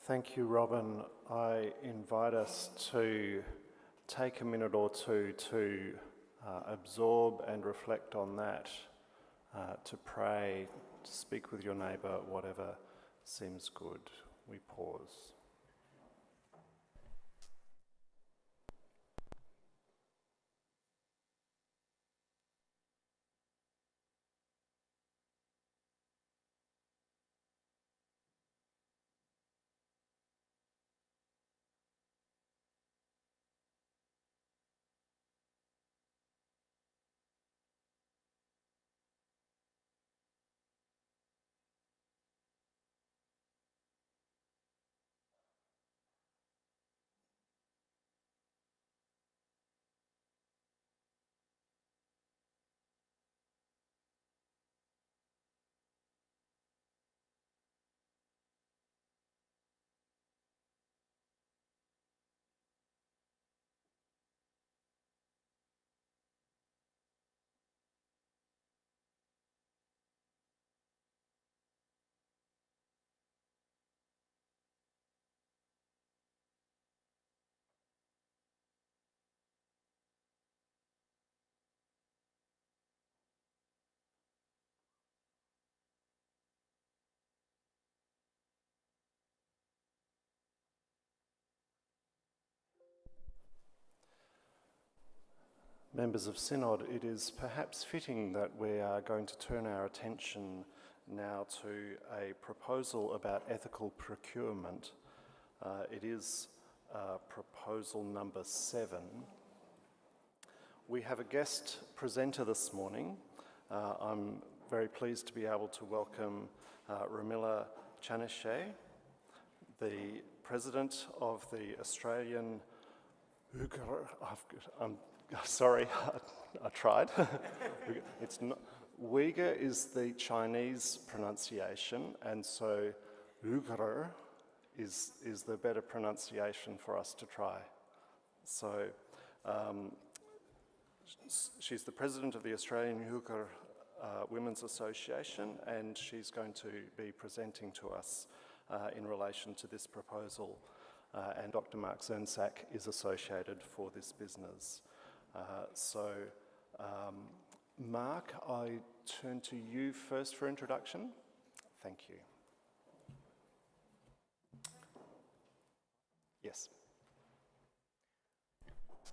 Thank you, Robin. I invite us to take a minute or two to absorb and reflect on that, to pray, to speak with your neighbour, whatever seems good. We pause. Members of Synod, it is perhaps fitting that we are going to turn our attention now to a proposal about ethical procurement. It is proposal number 7. We have a guest presenter this morning. I'm very pleased to be able to welcome Ramila Chanashe, the President of the Australian Sorry, I tried. It's not, Uyghur is the Chinese pronunciation, and so Uyghur is the better pronunciation for us to try. So she's the president of the Australian Uyghur Women's Association, and she's going to be presenting to us in relation to this proposal. And Dr. Mark Zernsak is associated for this business. Mark, I turn to you first for introduction. Thank you. Yes.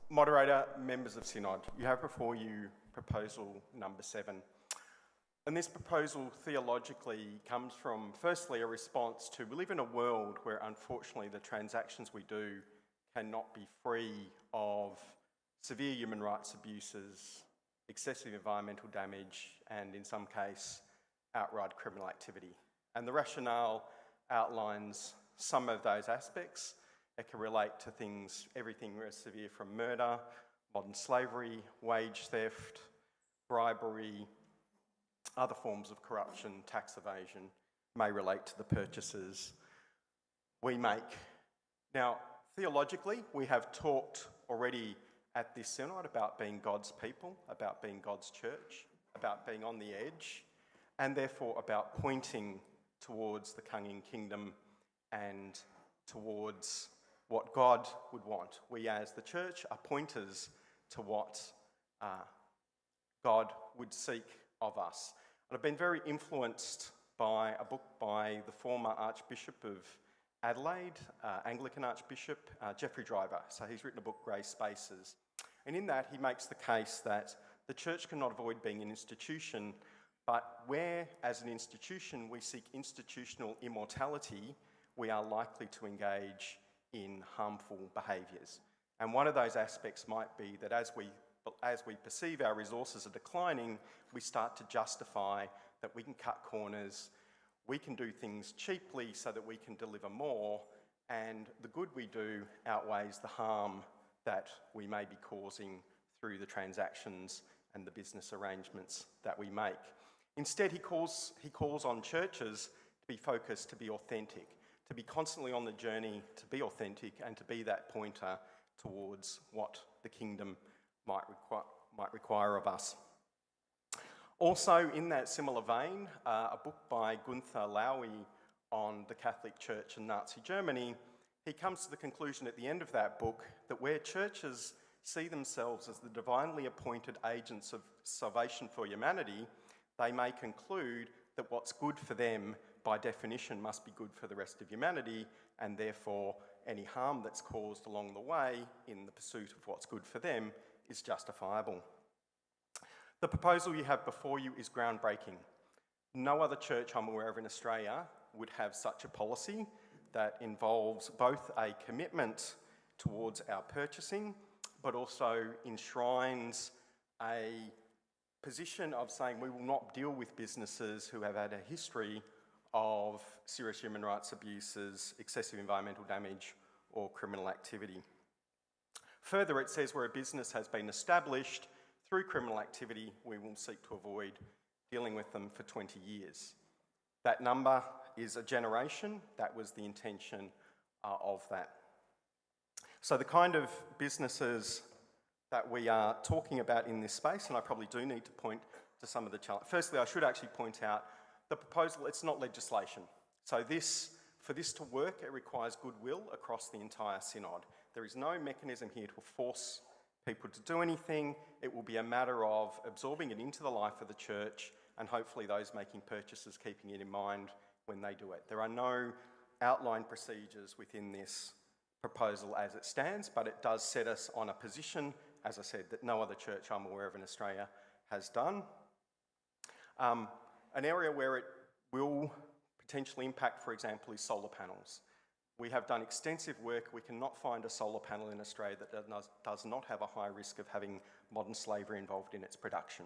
Moderator, members of Synod, you have before you proposal number 7. And this proposal theologically comes from, firstly, a response to, we live in a world where unfortunately the transactions we do cannot be free of severe human rights abuses, excessive environmental damage, and in some case, outright criminal activity. And the rationale outlines some of those aspects. It can relate to things, everything as severe from murder, modern slavery, wage theft, bribery, other forms of corruption, tax evasion, may relate to the purchases we make. Now, theologically, we have talked already at this synod about being God's people, about being God's church, about being on the edge, and therefore about pointing towards the coming kingdom and towards what God would want. We as the church are pointers to what God would seek of us. And I've been very influenced by a book by the former Archbishop of Adelaide, Anglican Archbishop, Geoffrey Driver. So he's written a book, Grey Spaces. And in that, he makes the case that the church cannot avoid being an institution, but where, as an institution, we seek institutional immortality, we are likely to engage in harmful behaviours. And one of those aspects might be that as we perceive our resources are declining, we start to justify that we can cut corners, we can do things cheaply so that we can deliver more, and the good we do outweighs the harm that we may be causing through the transactions and the business arrangements that we make. Instead, he calls on churches to be focused, to be authentic, to be constantly on the journey to be authentic and to be that pointer towards what the kingdom might require of us. Also, in that similar vein, a book by Gunther Lowy on the Catholic Church and Nazi Germany, he comes to the conclusion at the end of that book that where churches see themselves as the divinely appointed agents of salvation for humanity, they may conclude that what's good for them, by definition, must be good for the rest of humanity, and therefore any harm that's caused along the way in the pursuit of what's good for them is justifiable. The proposal you have before you is groundbreaking. No other church I'm aware of in Australia would have such a policy that involves both a commitment towards our purchasing, but also enshrines a position of saying we will not deal with businesses who have had a history of serious human rights abuses, excessive environmental damage, or criminal activity. Further, it says where a business has been established through criminal activity, we will seek to avoid dealing with them for 20 years. That number is a generation. That was the intention of that. So the kind of businesses that we are talking about in this space, and I probably do need to point to some of the challenges. Firstly, I should actually point out the proposal, it's not legislation. So for this to work, it requires goodwill across the entire Synod. There is no mechanism here to force people to do anything. It will be a matter of absorbing it into the life of the church, and hopefully those making purchases keeping it in mind when they do it. There are no outlined procedures within this proposal as it stands, but it does set us on a position, as I said, that no other church I'm aware of in Australia has done. An area where it will potentially impact, for example, is solar panels. We have done extensive work. We cannot find a solar panel in Australia that does not have a high risk of having modern slavery involved in its production.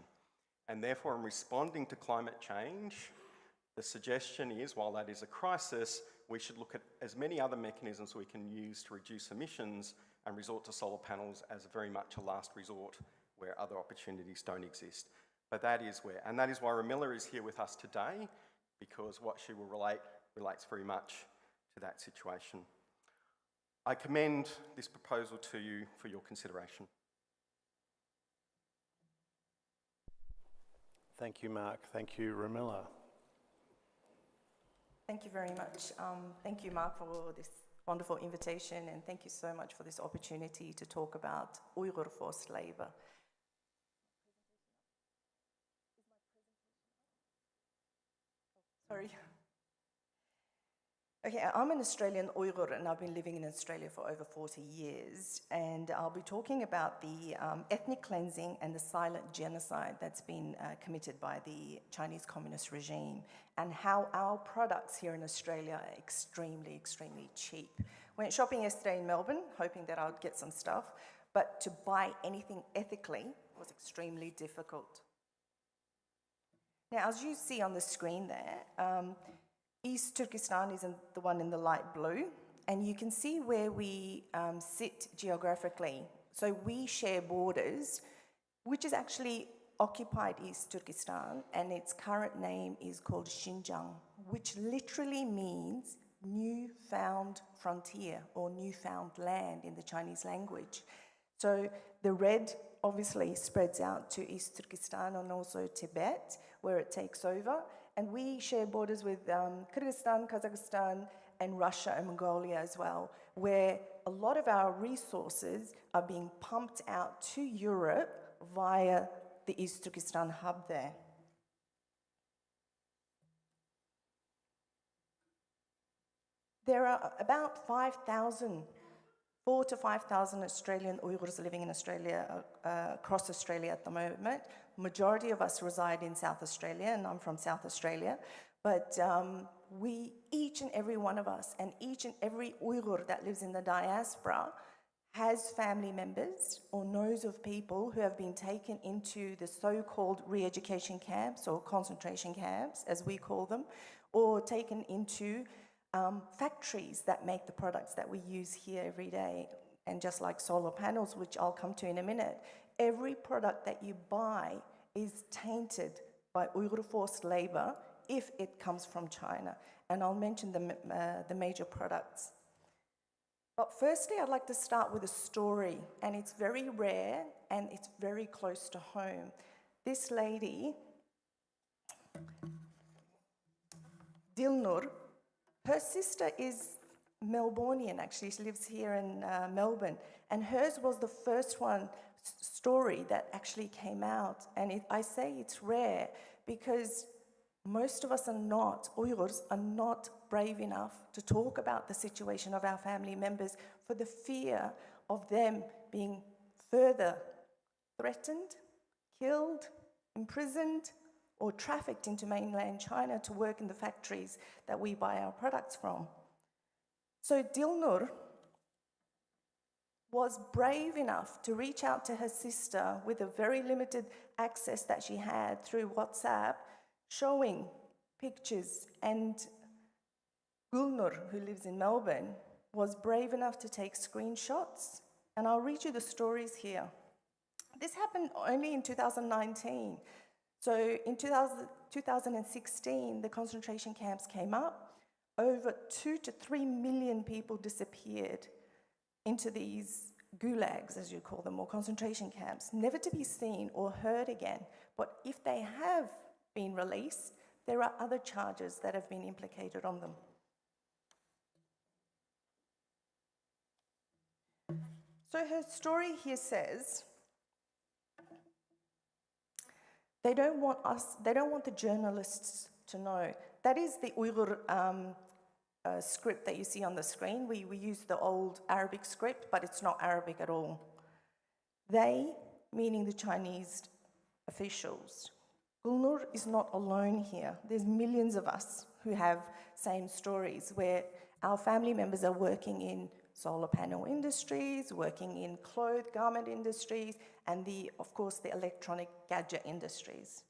And therefore, in responding to climate change, the suggestion is, while that is a crisis, we should look at as many other mechanisms we can use to reduce emissions and resort to solar panels as very much a last resort where other opportunities don't exist. But that is where, and that is why Ramilla is here with us today, because what she will relate relates very much to that situation. I commend this proposal to you for your consideration. Thank you, Mark. Thank you, Ramilla. Thank you very much. Thank you, Mark, for this wonderful invitation, and thank you so much for this opportunity to talk about Uyghur forced labour. Sorry. Okay, I'm an Australian Uyghur, and I've been living in Australia for over 40 years, and I'll be talking about the ethnic cleansing and the silent genocide that's been committed by the Chinese Communist regime, and how our products here in Australia are extremely, extremely cheap. Went shopping yesterday in Melbourne, hoping that I'd get some stuff, but to buy anything ethically was extremely difficult. Now, as you see on the screen there, East Turkestan is the one in the light blue, and you can see where we sit geographically. So we share borders, which is actually occupied East Turkestan, and its current name is called Xinjiang, which literally means newfound frontier or newfound land in the Chinese language. So the red obviously spreads out to East Turkestan and also Tibet, where it takes over. And we share borders with Kyrgyzstan, Kazakhstan, and Russia and Mongolia as well, where a lot of our resources are being pumped out to Europe via the East Turkestan hub there. There are about 4,000 to 5,000 Australian Uyghurs living in Australia, across Australia at the moment. Majority of us reside in South Australia, and I'm from South Australia. But each and every one of us, and each and every Uyghur that lives in the diaspora, has family members or knows of people who have been taken into the so-called re-education camps or concentration camps, as we call them, or taken into factories that make the products that we use here every day. And just like solar panels, which I'll come to in a minute, every product that you buy is tainted by Uyghur forced labour if it comes from China. And I'll mention the major products. But firstly, I'd like to start with a story, and it's very rare and it's very close to home. This lady, Dilnur, Her sister is Melbourneian, actually. She lives here in Melbourne. And hers was the first story that actually came out. And I say it's rare because most of us Uyghurs are not brave enough to talk about the situation of our family members for the fear of them being further threatened, killed, imprisoned, or trafficked into mainland China to work in the factories that we buy our products from. So Dilnur was brave enough to reach out to her sister with a very limited access that she had through WhatsApp, showing pictures, and Gulnur, who lives in Melbourne, was brave enough to take screenshots. And I'll read you the stories here. This happened only in 2019. So in 2016, the concentration camps came up. Over 2 to 3 million people disappeared into these gulags, as you call them, or concentration camps, never to be seen or heard again. But if they have been released, there are other charges that have been implicated on them. So her story here says, they don't want the journalists to know. That is the Uyghur script that you see on the screen. We use the old Arabic script, but it's not Arabic at all. They, meaning the Chinese officials. Gulnur is not alone here. There's millions of us who have same stories where our family members are working in solar panel industries, working in garment industries, and of course, the electronic gadget industries.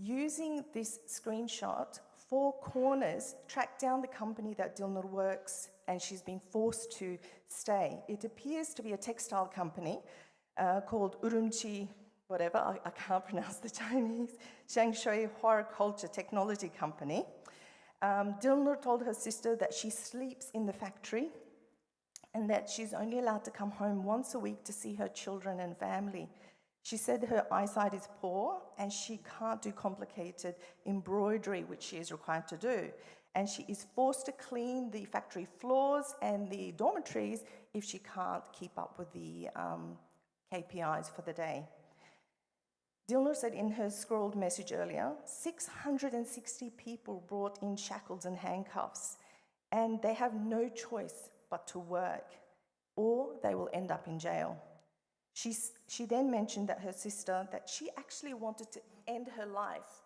Using this screenshot, Four Corners tracked down the company that Dilnur works, and she's been forced to stay. It appears to be a textile company called Urumqi, whatever, I can't pronounce the Chinese, Shangshui Horticulture Technology Company. Dilnur told her sister that she sleeps in the factory and that she's only allowed to come home once a week to see her children and family. She said her eyesight is poor and she can't do complicated embroidery, which she is required to do. And she is forced to clean the factory floors and the dormitories if she can't keep up with the KPIs for the day. Dilnur said in her scrawled message earlier, 660 people brought in shackles and handcuffs, and they have no choice but to work, or they will end up in jail. She then mentioned that her sister, that she actually wanted to end her life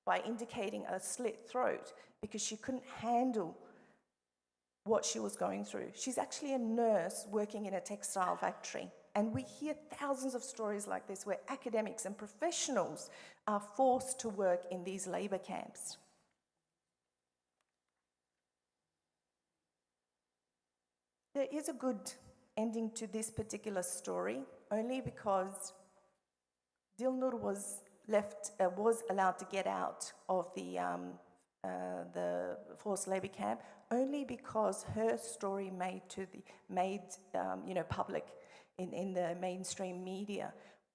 by indicating a slit throat because she couldn't handle what she was going through. She's actually a nurse working in a textile factory. And we hear thousands of stories like this where academics and professionals are forced to work in these labor camps. There is a good ending to this particular story, only because Dilnur was allowed to get out of the forced labor camp, only because her story made public in the mainstream media.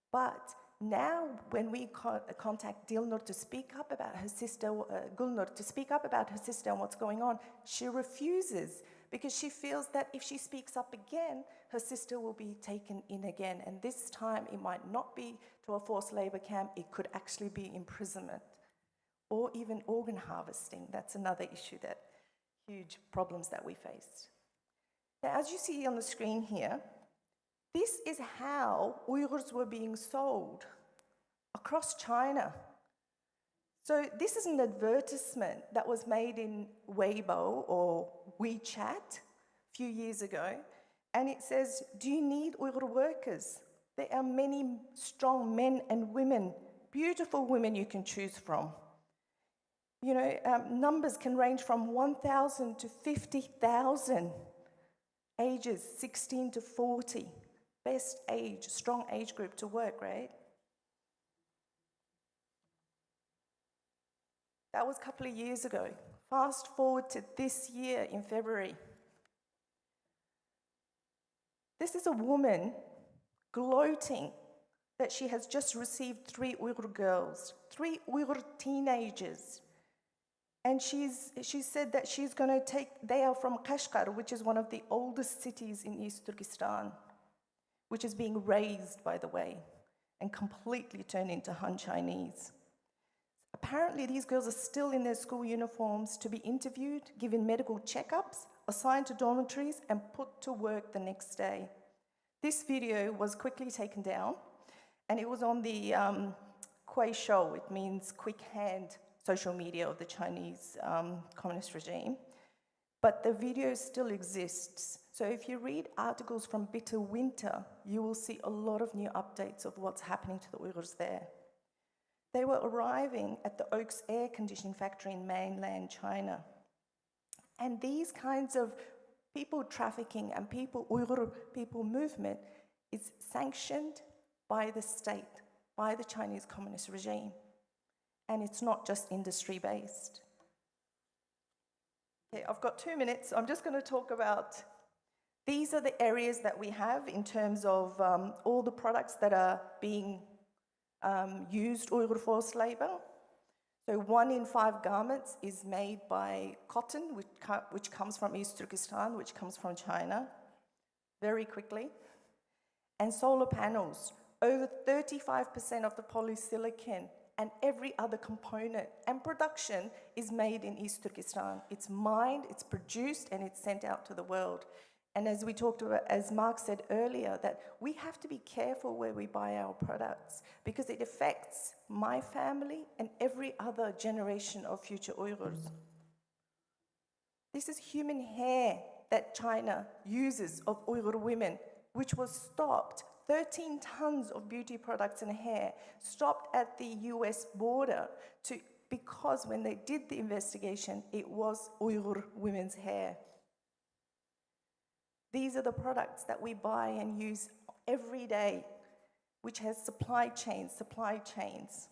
But now when we contact Dilnur to speak up about her sister, Gulnur, to speak up about her sister and what's going on, she refuses because she feels that if she speaks up again, her sister will be taken in again. And this time it might not be to a forced labor camp, it could actually be imprisonment or even organ harvesting. That's another issue, that huge problems that we face. Now, as you see on the screen here, this is how Uyghurs were being sold across China. So this is an advertisement that was made in Weibo or WeChat a few years ago, and it says, "Do you need Uyghur workers? There are many strong men and women, beautiful women you can choose from." You know, numbers can range from 1,000 to 50,000, ages 16 to 40. Best age, strong age group to work, right? That was a couple of years ago. Fast forward to this year in February. This is a woman gloating that she has just received 3 Uyghur girls, 3 Uyghur teenagers, And she said that she's going to they are from Kashgar, which is one of the oldest cities in East Turkestan, which is being razed, by the way, and completely turned into Han Chinese. Apparently, these girls are still in their school uniforms to be interviewed, given medical checkups, assigned to dormitories, and put to work the next day. This video was quickly taken down, and it was on the Kuei Shou, it means quick hand social media of the Chinese communist regime. But the video still exists. So if you read articles from Bitter Winter, you will see a lot of new updates of what's happening to the Uyghurs there. They were arriving at the Oaks air conditioning factory in mainland China. And these kinds of people trafficking and Uyghur people movement is sanctioned by the state, by the Chinese communist regime. And it's not just industry-based. Okay, I've got 2 minutes. I'm just going to talk about, these are the areas that we have in terms of all the products that are being used Uyghur forced labor. So 1 in 5 garments is made by cotton, which comes from East Turkestan, which comes from China, very quickly. And solar panels, over 35% of the polysilicon and every other component and production is made in East Turkestan. It's mined, it's produced, and it's sent out to the world. And as we talked about, as Mark said earlier, that we have to be careful where we buy our products because it affects my family and every other generation of future Uyghurs. This is human hair that China uses of Uyghur women, which was stopped. 13 tons of beauty products and hair stopped at the US border because when they did the investigation, it was Uyghur women's hair. These are the products that we buy and use every day, which has supply chains.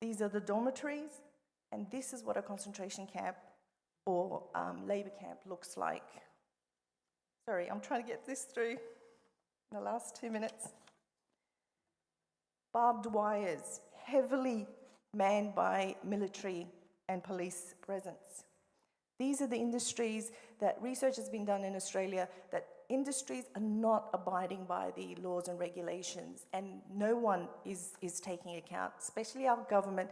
These are the dormitories, and this is what a concentration camp or labor camp looks like. Sorry, I'm trying to get this through in the last 2 minutes. Barbed wires, heavily manned by military and police presence. These are the industries that research has been done in Australia, that industries are not abiding by the laws and regulations, and no one is taking account, especially our government.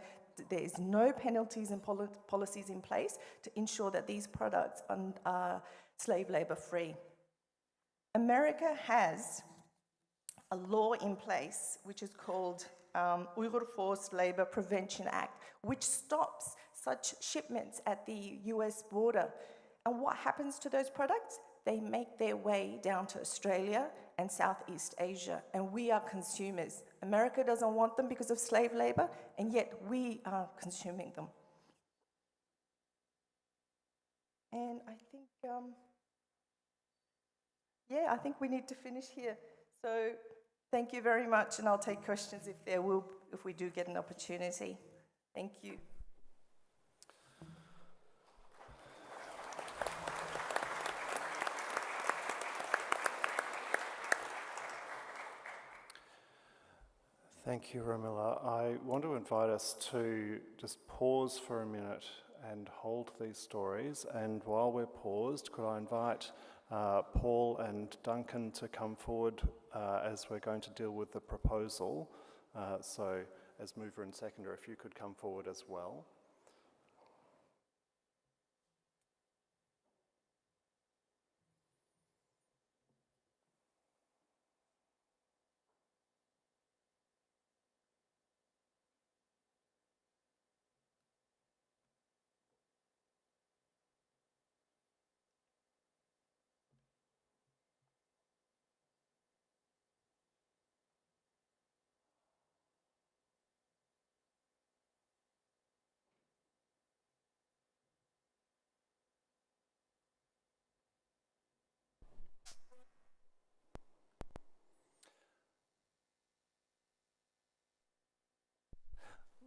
There is no penalties and policies in place to ensure that these products are slave labor free. America has a law in place which is called Uyghur Forced Labor Prevention Act, which stops such shipments at the US border. And what happens to those products? They make their way down to Australia and Southeast Asia, and we are consumers. America doesn't want them because of slave labor, and yet we are consuming them. And I think, I think we need to finish here. So thank you very much, and I'll take questions if we do get an opportunity. Thank you. Thank you, Ramila. I want to invite us to just pause for a minute and hold these stories. And while we're paused, could I invite Paul and Duncan to come forward as we're going to deal with the proposal. So as mover and seconder, if you could come forward as well.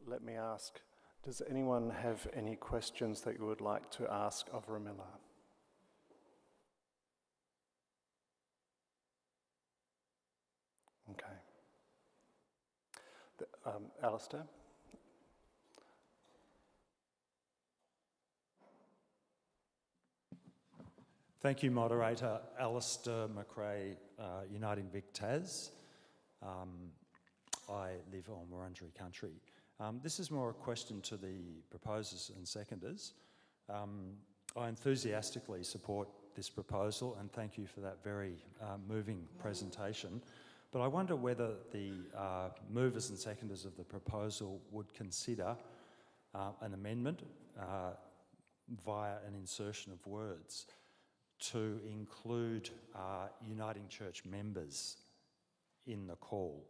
Let me ask, does anyone have any questions that you would like to ask of Ramila? Okay. Alistair? Thank you, Moderator. Alistair McRae, Uniting Vic Tas. I live on Wurundjeri country. This is more a question to the proposers and seconders. I enthusiastically support this proposal and thank you for that very moving presentation. But I wonder whether the movers and seconders of the proposal would consider an amendment via an insertion of words to include Uniting Church members in the call.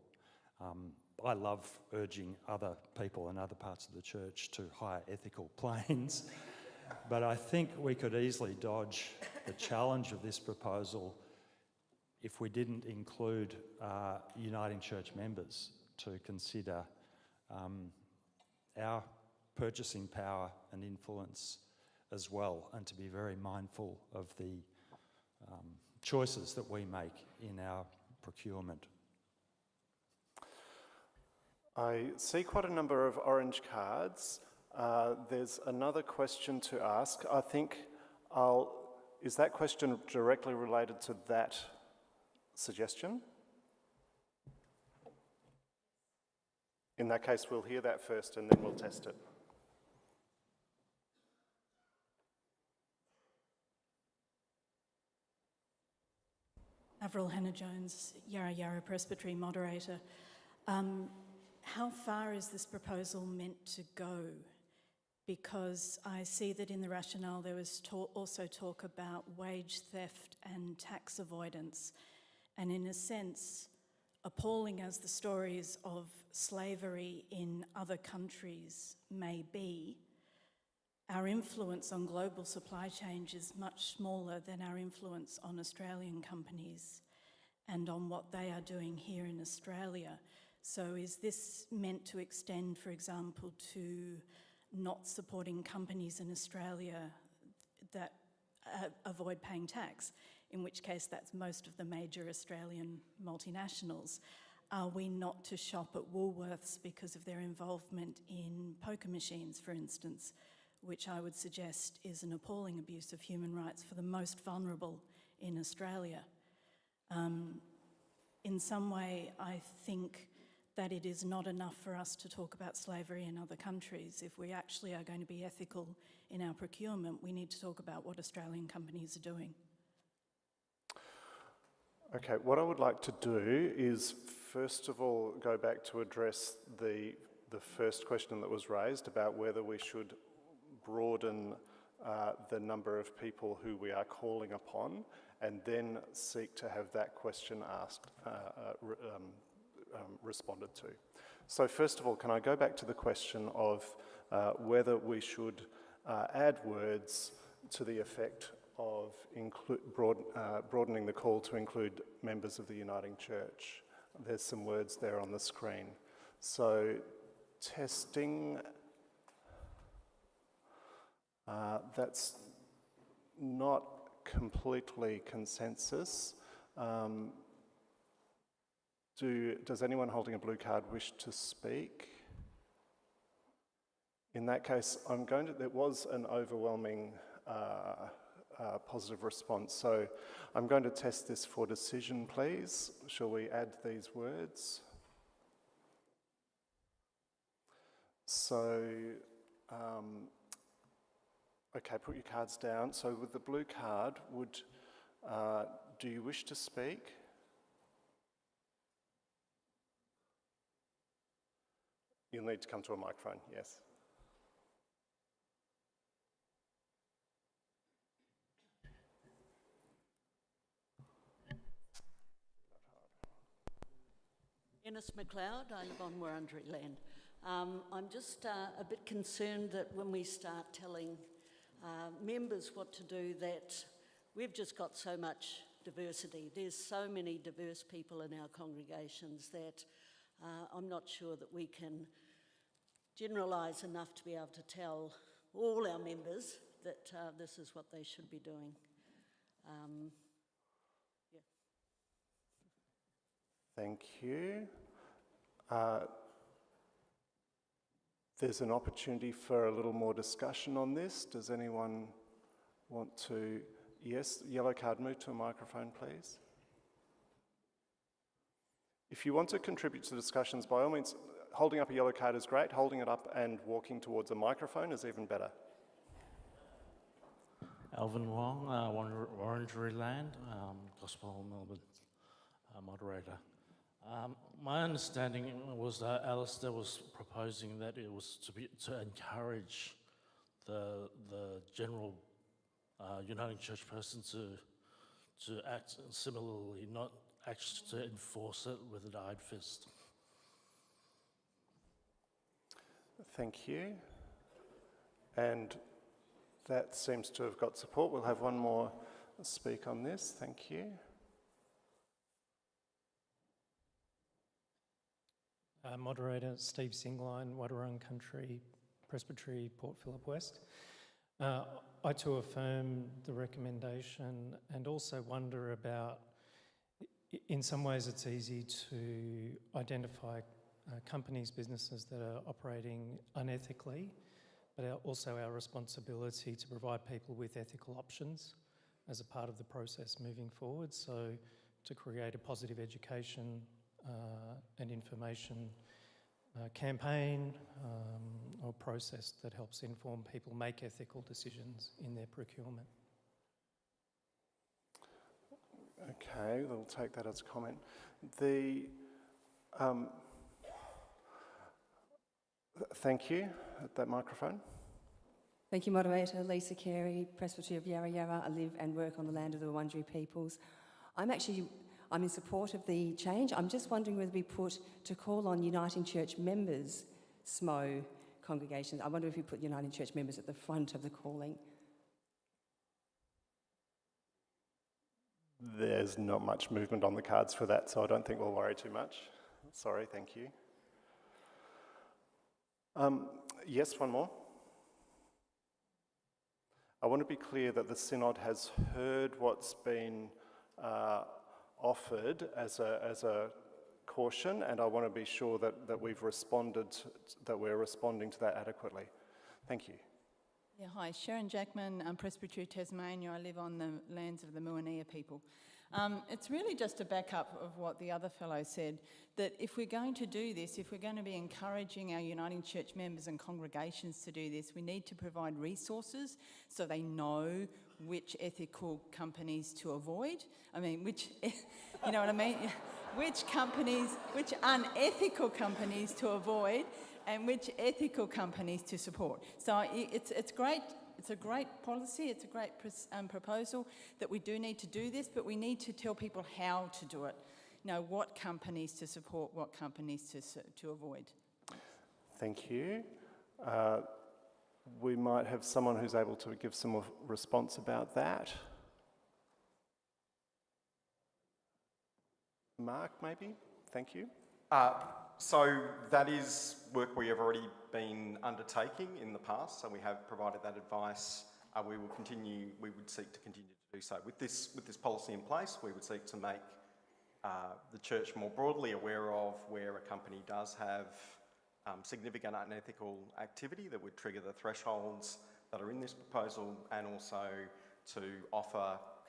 I love urging other people in other parts of the church to higher ethical planes, but I think we could easily dodge the challenge of this proposal if we didn't include Uniting Church members to consider our purchasing power and influence as well, and to be very mindful of the choices that we make in our procurement. I see quite a number of orange cards. There's another question to ask. I think is that question directly related to that suggestion? In that case, we'll hear that first and then we'll test it. Avril Hannah-Jones, Yarra Yarra Presbytery moderator. How far is this proposal meant to go? Because I see that in the rationale there was also talk about wage theft and tax avoidance. And in a sense, appalling as the stories of slavery in other countries may be, our influence on global supply chains is much smaller than our influence on Australian companies and on what they are doing here in Australia. So is this meant to extend, for example, to not supporting companies in Australia that avoid paying tax, in which case that's most of the major Australian multinationals? Are we not to shop at Woolworths because of their involvement in poker machines, for instance, which I would suggest is an appalling abuse of human rights for the most vulnerable in Australia? In some way, I think that it is not enough for us to talk about slavery in other countries. If we actually are going to be ethical in our procurement, we need to talk about what Australian companies are doing. Okay, what I would like to do is first of all go back to address the first question that was raised about whether we should broaden the number of people who we are calling upon, and then seek to have that question asked, responded to. So first of all, can I go back to the question of whether we should add words to the effect of broadening the call to include members of the Uniting Church? There's some words there on the screen. So testing, that's not completely consensus. Does anyone holding a blue card wish to speak? In that case, there was an overwhelming positive response, so I'm going to test this for decision, please. Shall we add these words? So, okay, put your cards down. So with the blue card, do you wish to speak? You'll need to come to a microphone, yes. Ennis McLeod, I live on Wurundjeri land. I'm just a bit concerned that when we start telling members what to do, that we've just got so much diversity. There's so many diverse people in our congregations that I'm not sure that we can generalise enough to be able to tell all our members that this is what they should be doing. Yeah. Thank you. There's an opportunity for a little more discussion on this. Does anyone want to? Yes, yellow card, move to a microphone, please. If you want to contribute to discussions, by all means, holding up a yellow card is great. Holding it up and walking towards a microphone is even better. Alvin Wong, Wurundjeri Land, Gospel Melbourne moderator. My understanding was that Alistair was proposing that it was to encourage the general Uniting Church person to act similarly, not actually to enforce it with an iron fist. Thank you. And that seems to have got support. We'll have one more speak on this. Thank you. Moderator Steve Singline, Wadawurrung Country Presbytery, Port Phillip West. I too affirm the recommendation and also wonder about, in some ways it's easy to identify companies, businesses that are operating unethically, but also our responsibility to provide people with ethical options as a part of the process moving forward. So to create a positive education and information campaign or process that helps inform people make ethical decisions in their procurement. Okay, we'll take that as a comment. Thank you. At that microphone. Thank you, Moderator. Lisa Carey, Presbytery of Yarra Yarra. I live and work on the land of the Wurundjeri peoples. I'm in support of the change. I'm just wondering whether we put to call on Uniting Church members, SMO congregations. I wonder if we put Uniting Church members at the front of the calling. There's not much movement on the cards for that, so I don't think we'll worry too much. Sorry, thank you. Yes, one more. I want to be clear that the Synod has heard what's been offered as a caution, and I want to be sure that we're responding to that adequately. Thank you. Yeah, hi, Sharon Jackman, Presbytery Tasmania. I live on the lands of the Muania people. It's really just a backup of what the other fellow said, that if we're going to do this, if we're going to be encouraging our Uniting Church members and congregations to do this, we need to provide resources so they know which ethical companies to avoid. I mean, which, you know what I mean? Which unethical companies to avoid and which ethical companies to support. So it's great. It's a great policy, it's a great proposal that we do need to do this, but we need to tell people how to do it. You know, what companies to support, what companies to avoid. Thank you. We might have someone who's able to give some more response about that. Mark, maybe? Thank you. So that is work we have already been undertaking in the past, so we have provided that advice. We would seek to continue to do so. With this policy in place, we would seek to make the church more broadly aware of where a company does have significant unethical activity that would trigger the thresholds that are in this proposal, and also to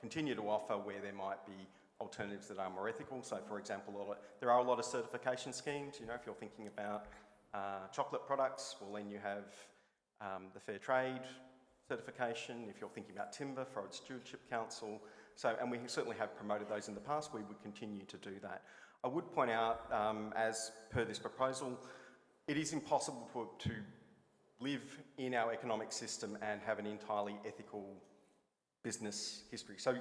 continue to offer where there might be alternatives that are more ethical. So, for example, there are a lot of certification schemes. You know, if you're thinking about chocolate products, well, then you have the Fair Trade certification. If you're thinking about timber, Forest Stewardship Council. So, and we certainly have promoted those in the past. We would continue to do that. I would point out, as per this proposal, it is impossible to live in our economic system and have an entirely ethical business history. So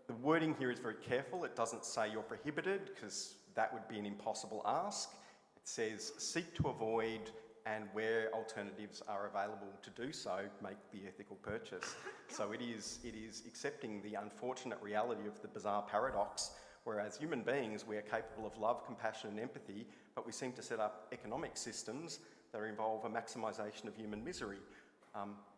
the wording here is very careful. It doesn't say you're prohibited, because that would be an impossible ask. It says seek to avoid, and where alternatives are available to do so, make the ethical purchase. So it is accepting the unfortunate reality of the bizarre paradox, whereas human beings, we are capable of love, compassion and empathy, but we seem to set up economic systems that involve a maximisation of human misery.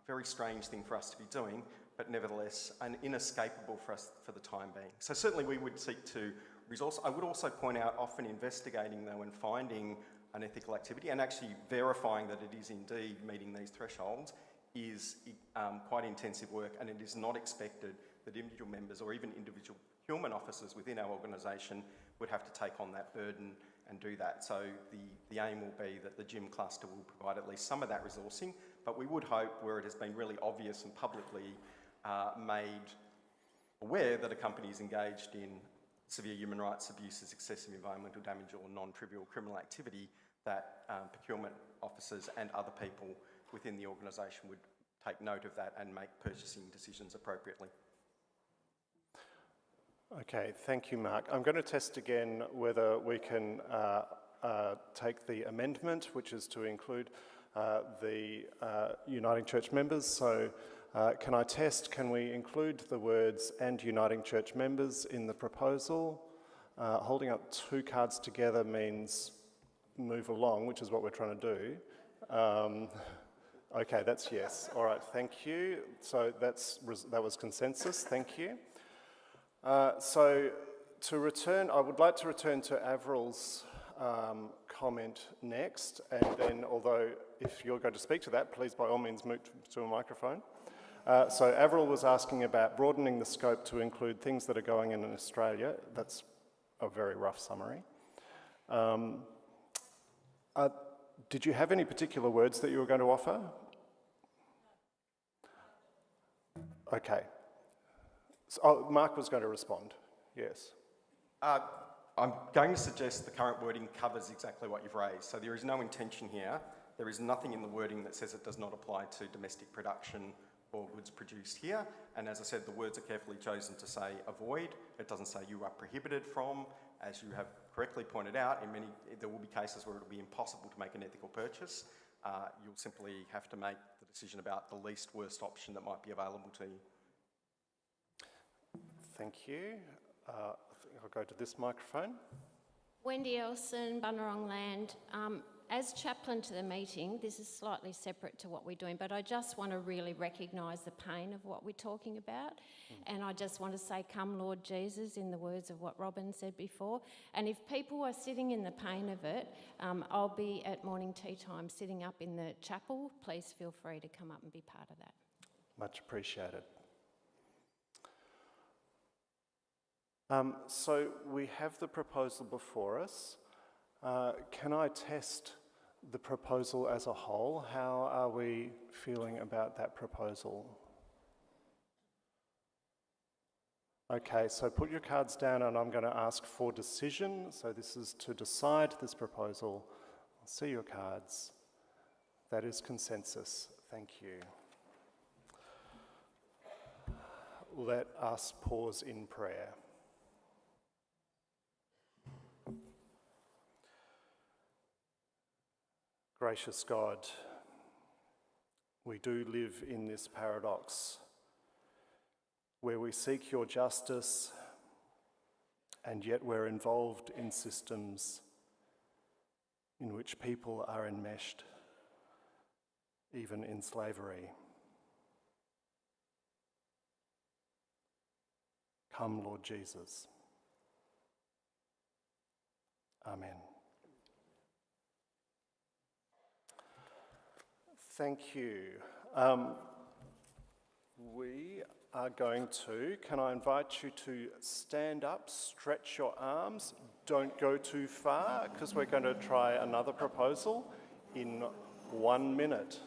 Very strange thing for us to be doing, but nevertheless inescapable for us for the time being. So certainly we would seek to resource. I would also point out, often investigating though and finding unethical activity and actually verifying that it is indeed meeting these thresholds is quite intensive work, and it is not expected that individual members or even individual procurement officers within our organisation would have to take on that burden and do that. So the aim will be that the gym cluster will provide at least some of that resourcing, but we would hope, where it has been really obvious and publicly made aware that a company is engaged in severe human rights abuses, excessive environmental damage or non-trivial criminal activity, that procurement officers and other people within the organisation would take note of that and make purchasing decisions appropriately. Okay, thank you, Mark. I'm going to test again whether we can take the amendment, which is to include the Uniting Church members. So can I test, can we include the words "and Uniting Church members" in the proposal? Holding up two cards together means move along, which is what we're trying to do. Okay, that's yes. All right, thank you. So that was consensus, thank you. So to return, I would like to return to Avril's comment next, and then, although if you're going to speak to that, please by all means move to a microphone. So Avril was asking about broadening the scope to include things that are going in Australia. That's a very rough summary. Did you have any particular words that you were going to offer? Okay. So, Mark was going to respond, yes. I'm going to suggest the current wording covers exactly what you've raised. So there is no intention here. There is nothing in the wording that says it does not apply to domestic production or goods produced here. And as I said, the words are carefully chosen to say avoid. It doesn't say you are prohibited from. As you have correctly pointed out, there will be cases where it will be impossible to make an ethical purchase. You'll simply have to make the decision about the least worst option that might be available to you. Thank you. I think I'll go to this microphone. Wendy Elson, Bunurong Land. As chaplain to the meeting, this is slightly separate to what we're doing, but I just want to really recognise the pain of what we're talking about. And I just want to say, come Lord Jesus, in the words of what Robin said before. And if people are sitting in the pain of it, I'll be at morning tea time sitting up in the chapel. Please feel free to come up and be part of that. Much appreciated. So we have the proposal before us. Can I test the proposal as a whole? How are we feeling about that proposal? Okay, so put your cards down and I'm going to ask for decision. So this is to decide this proposal. I'll see your cards. That is consensus. Thank you. Let us pause in prayer. Gracious God, we do live in this paradox where we seek your justice and yet we're involved in systems in which people are enmeshed, even in slavery. Come, Lord Jesus. Amen. Thank you. We are going to, can I invite you to stand up, stretch your arms, don't go too far, because we're going to try another proposal in 1 minute.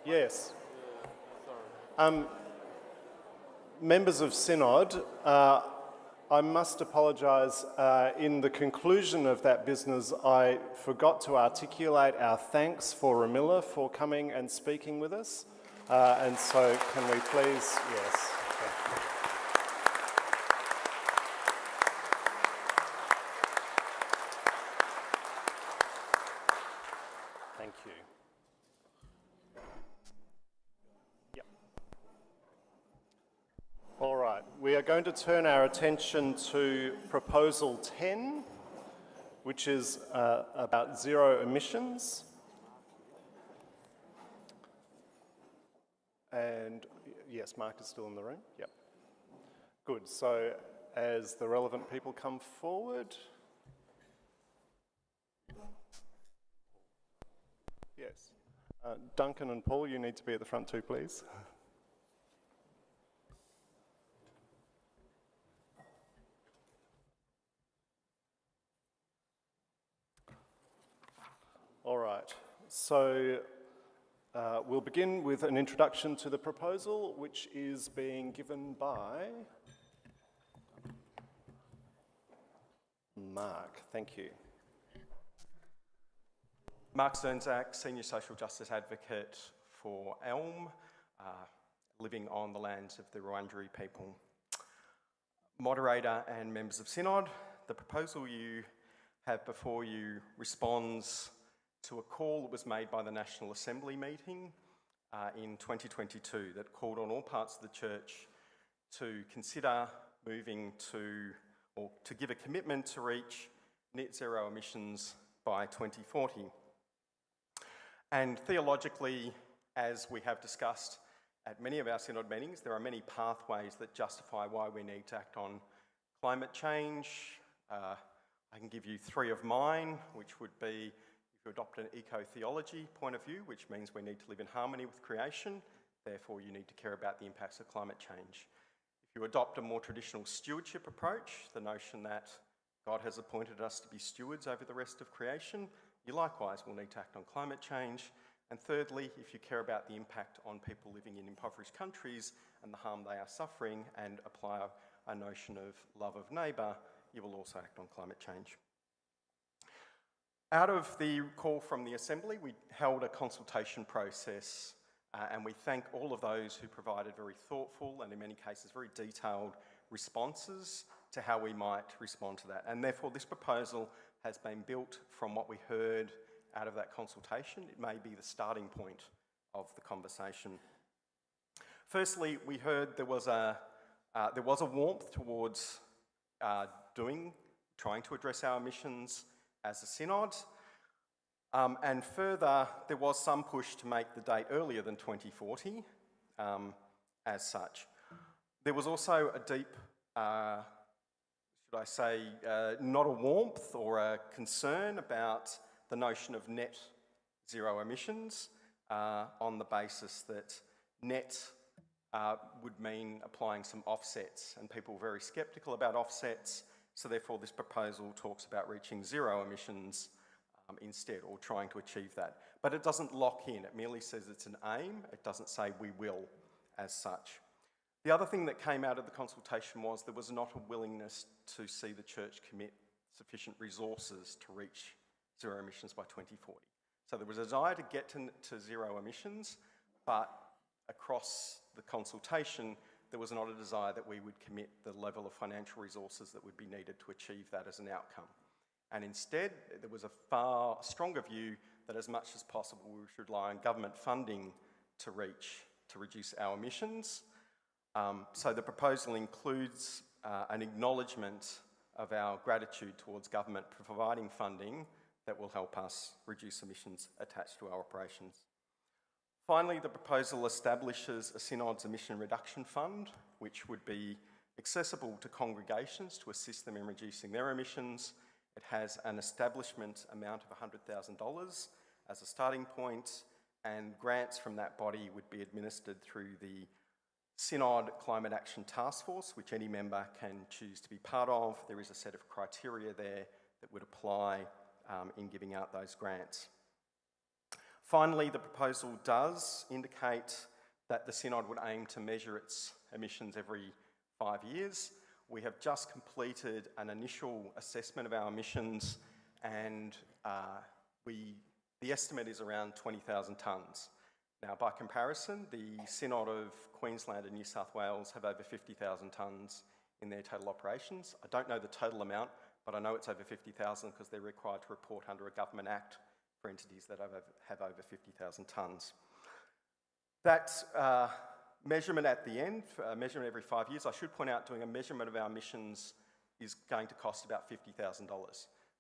Yes. Members of Synod, I must apologise. In the conclusion of that business, I forgot to articulate our thanks for Ramilla for coming and speaking with us. And so can we please, yes. Thank you. Yep. going to turn our attention to Proposal 10, which is about zero emissions. And yes, Mark is still in the room. Yep. Good. So as the relevant people come forward. Yes. Duncan and Paul, you need to be at the front too, please. All right. So we'll begin with an introduction to the proposal, which is being given by Mark. Thank you. Mark Zernzak, Senior Social Justice Advocate for Elm, living on the lands of the Wurundjeri people. Moderator and members of Synod, the proposal you have before you responds to a call that was made by the National Assembly meeting in 2022 that called on all parts of the church to consider moving to, or to give a commitment to reach net zero emissions by 2040. And theologically, as we have discussed at many of our Synod meetings, there are many pathways that justify why we need to act on climate change. I can give you three of mine, which would be if you adopt an eco-theology point of view, which means we need to live in harmony with creation, therefore you need to care about the impacts of climate change. If you adopt a more traditional stewardship approach, the notion that God has appointed us to be stewards over the rest of creation, you likewise will need to act on climate change. And thirdly, if you care about the impact on people living in impoverished countries and the harm they are suffering and apply a notion of love of neighbour, you will also act on climate change. Out of the call from the Assembly, we held a consultation process and we thank all of those who provided very thoughtful and in many cases very detailed responses to how we might respond to that. And therefore this proposal has been built from what we heard out of that consultation. It may be the starting point of the conversation. Firstly, we heard there was a warmth towards trying to address our emissions as a synod. And further, there was some push to make the date earlier than 2040 as such. There was also a deep, should I say, not a warmth or a concern about the notion of net zero emissions on the basis that net would mean applying some offsets, and people were very sceptical about offsets, so therefore this proposal talks about reaching zero emissions instead, or trying to achieve that. But it doesn't lock in, it merely says it's an aim, it doesn't say we will as such. The other thing that came out of the consultation was there was not a willingness to see the church commit sufficient resources to reach zero emissions by 2040. So there was a desire to get to zero emissions, but across the consultation, there was not a desire that we would commit the level of financial resources that would be needed to achieve that as an outcome. And instead, there was a far stronger view that as much as possible we should rely on government funding to reduce our emissions. So the proposal includes an acknowledgement of our gratitude towards government for providing funding that will help us reduce emissions attached to our operations. Finally, the proposal establishes a Synod's emission reduction fund, which would be accessible to congregations to assist them in reducing their emissions. It has an establishment amount of $100,000 as a starting point, and grants from that body would be administered through the Synod Climate Action Task Force, which any member can choose to be part of. There is a set of criteria there that would apply in giving out those grants. Finally, the proposal does indicate that the Synod would aim to measure its emissions every 5 years. We have just completed an initial assessment of our emissions, and the estimate is around 20,000 tonnes. Now, by comparison, the Synod of Queensland and New South Wales have over 50,000 tonnes in their total operations. I don't know the total amount, but I know it's over 50,000 because they're required to report under a government act for entities that have over 50,000 tonnes. That measurement at the end, a measurement every 5 years. I should point out doing a measurement of our emissions is going to cost about $50,000.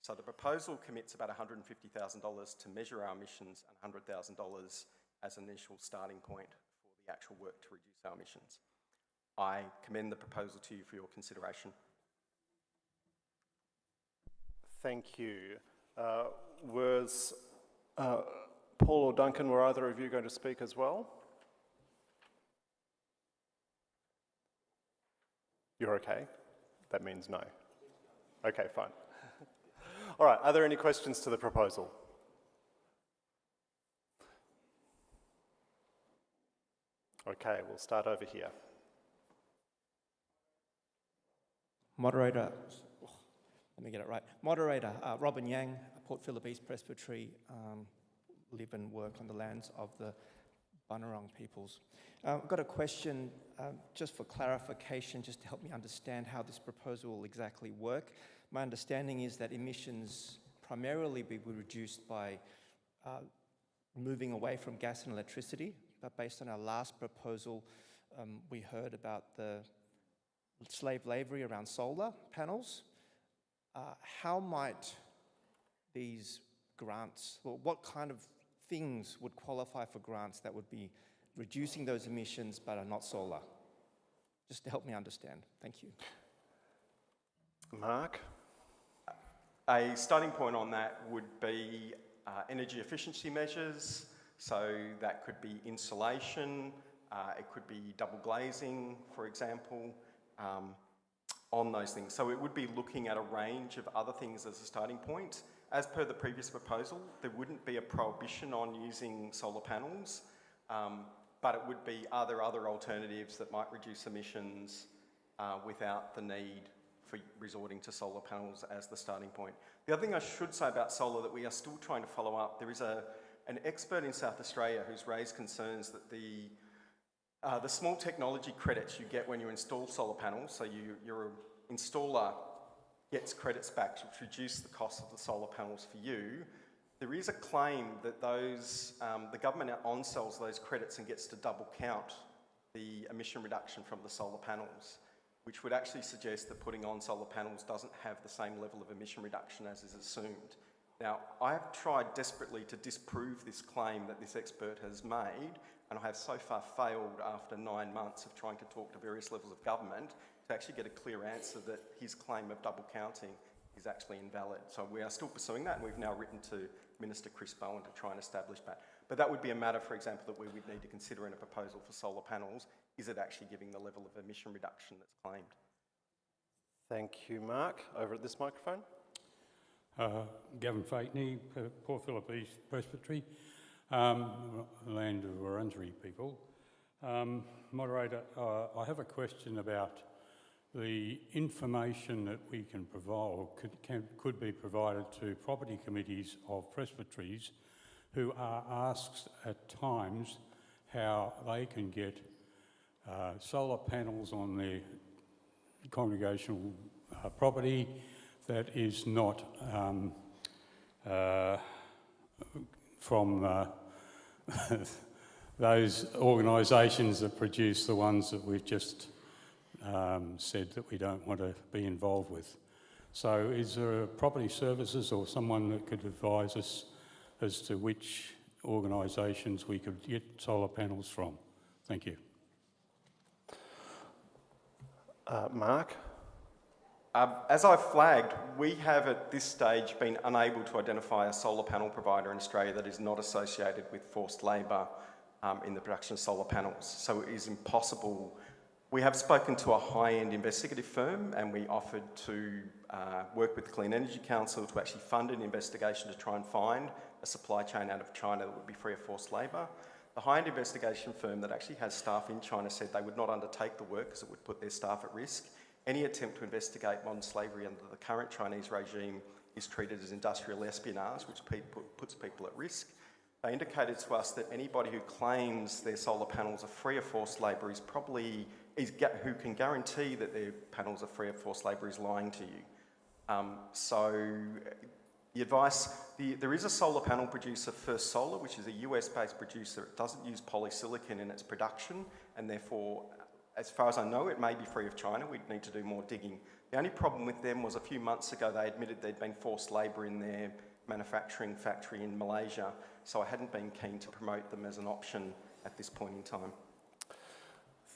So the proposal commits about $150,000 to measure our emissions and $100,000 as an initial starting point for the actual work to reduce our emissions. I commend the proposal to you for your consideration. Thank you. Was Paul or Duncan, were either of you going to speak as well? You're okay? That means no. Okay, fine. All right, are there any questions to the proposal? Okay, we'll start over here. Moderator, let me get it right. Moderator, Robin Yang, Port Phillip East Presbytery, live and work on the lands of the Bunurong peoples. I've got a question just for clarification, just to help me understand how this proposal will exactly work. My understanding is that emissions primarily will be reduced by moving away from gas and electricity, but based on our last proposal, we heard about the slave labour around solar panels. How might these grants, or what kind of things would qualify for grants that would be reducing those emissions but are not solar? Just to help me understand. Thank you. Mark? A starting point on that would be energy efficiency measures. So that could be insulation, it could be double glazing, for example, on those things. So it would be looking at a range of other things as a starting point. As per the previous proposal, there wouldn't be a prohibition on using solar panels, but it would be are there other alternatives that might reduce emissions without the need for resorting to solar panels as the starting point. The other thing I should say about solar that we are still trying to follow up, there is an expert in South Australia who's raised concerns that the small technology credits you get when you install solar panels, so your installer gets credits back which reduce the cost of the solar panels for you. There is a claim that those, the government on-sells those credits and gets to double count the emission reduction from the solar panels, which would actually suggest that putting on solar panels doesn't have the same level of emission reduction as is assumed. Now, I have tried desperately to disprove this claim that this expert has made, and I have so far failed after 9 months of trying to talk to various levels of government to actually get a clear answer that his claim of double counting is actually invalid. So we are still pursuing that, and we've now written to Minister Chris Bowen to try and establish that. But that would be a matter, for example, that we would need to consider in a proposal for solar panels. Is it actually giving the level of emission reduction that's claimed? Thank you, Mark. Over at this microphone. Gavin Fakeney, Port Phillip East Presbytery, land of Wurundjeri people. Moderator, I have a question about the information that we can provide, could be provided to property committees of presbyteries who are asked at times how they can get solar panels on their congregational property that is not from those organisations that produce the ones that we've just said that we don't want to be involved with. So is there a property services or someone that could advise us as to which organisations we could get solar panels from? Thank you. Mark? As I flagged, we have at this stage been unable to identify a solar panel provider in Australia that is not associated with forced labour in the production of solar panels. So it is impossible. We have spoken to a high-end investigative firm, and we offered to work with the Clean Energy Council to actually fund an investigation to try and find a supply chain out of China that would be free of forced labour. The high-end investigation firm that actually has staff in China said they would not undertake the work because it would put their staff at risk. Any attempt to investigate modern slavery under the current Chinese regime is treated as industrial espionage, which puts people at risk. They indicated to us that anybody who claims their solar panels are free of forced labour who can guarantee that their panels are free of forced labour is lying to you. So The advice, there is a solar panel producer, First Solar, which is a US-based producer. It doesn't use polysilicon in its production, and therefore, as far as I know, it may be free of China. We'd need to do more digging. The only problem with them was a few months ago they admitted there'd been forced labour in their manufacturing factory in Malaysia, so I hadn't been keen to promote them as an option at this point in time.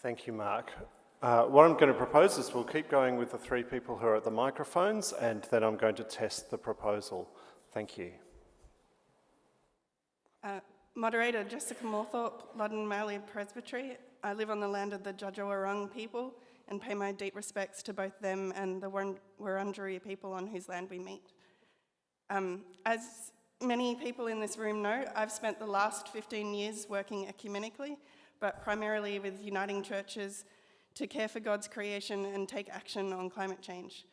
Thank you, Mark. What I'm going to propose is we'll keep going with the three people who are at the microphones, and then I'm going to test the proposal. Thank you. Moderator Jessica Moorthorpe, Loddon Mallee Presbytery. I live on the land of the Djadja people and pay my deep respects to both them and the Wurundjeri people on whose land we meet. As many people in this room know, I've spent the last 15 years working ecumenically, but primarily with uniting churches to care for God's creation and take action on climate change.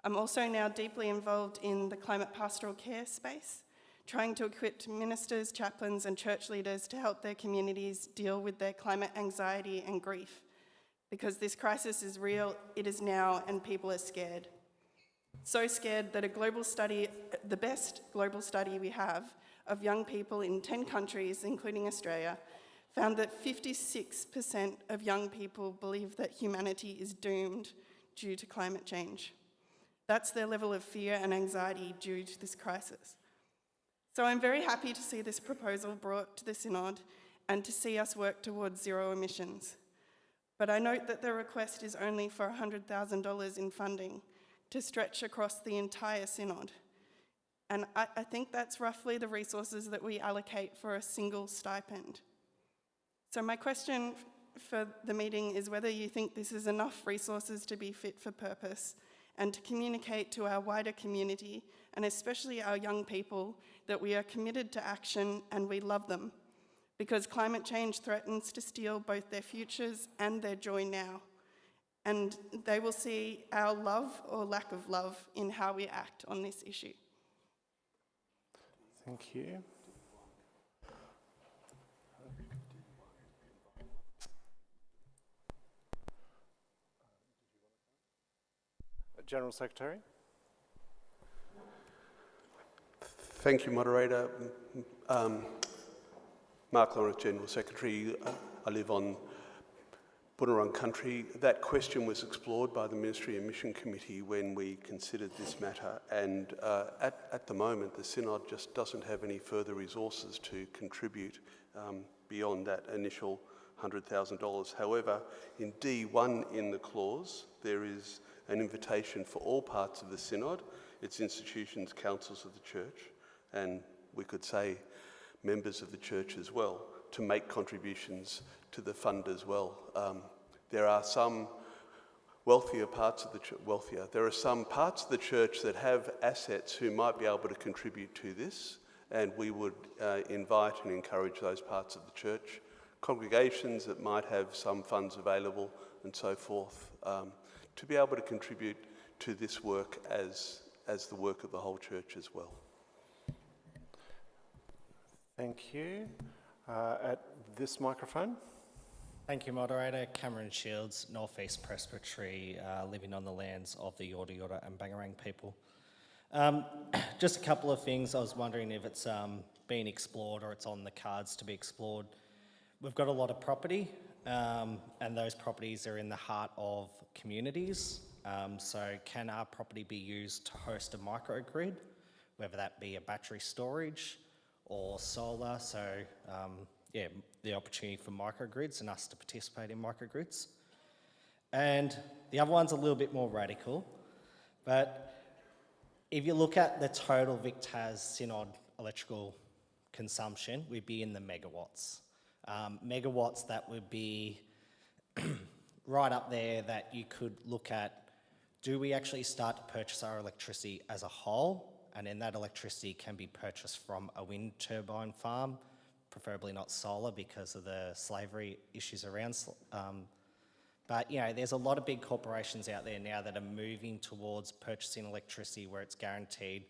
I'm also now deeply involved in the climate pastoral care space, trying to equip ministers, chaplains, and church leaders to help their communities deal with their climate anxiety and grief. Because this crisis is real, it is now, and people are scared. So scared that a global study, the best global study we have of young people in 10 countries, including Australia, found that 56% of young people believe that humanity is doomed due to climate change. That's their level of fear and anxiety due to this crisis. So I'm very happy to see this proposal brought to the Synod and to see us work towards zero emissions. But I note that the request is only for $100,000 in funding to stretch across the entire Synod. And I think that's roughly the resources that we allocate for a single stipend. So my question for the meeting is whether you think this is enough resources to be fit for purpose and to communicate to our wider community, and especially our young people, that we are committed to action and we love them, because climate change threatens to steal both their futures and their joy now. And they will see our love or lack of love in how we act on this issue. Thank you. General Secretary. Thank you, Moderator. Mark Lawrence, General Secretary. I live on Bunurong country. That question was explored by the Ministry and Mission Committee when we considered this matter, and at the moment the Synod just doesn't have any further resources to contribute beyond that initial $100,000. However, in D1 in the clause, there is an invitation for all parts of the Synod, its institutions, councils of the Church, and we could say members of the Church as well, to make contributions to the fund as well. There are some wealthier parts of the church, there are some parts of the Church that have assets who might be able to contribute to this, and we would invite and encourage those parts of the Church, congregations that might have some funds available and so forth, to be able to contribute to this work as the work of the whole Church as well. Thank you. At this microphone. Thank you, Moderator. Cameron Shields, North East Presbytery, living on the lands of the Yorta Yorta and Bangarang people. Just a couple of things. I was wondering if it's been explored or it's on the cards to be explored. We've got a lot of property, and those properties are in the heart of communities. So can our property be used to host a microgrid, whether that be a battery storage or solar? So yeah, the opportunity for microgrids and us to participate in microgrids. And the other one's a little bit more radical, but if you look at the total VicTas Synod electrical consumption, we'd be in the megawatts. Megawatts that would be right up there that you could look at, do we actually start to purchase our electricity as a whole? And then that electricity can be purchased from a wind turbine farm, preferably not solar because of the slavery issues around. But you know, there's a lot of big corporations out there now that are moving towards purchasing electricity where it's guaranteed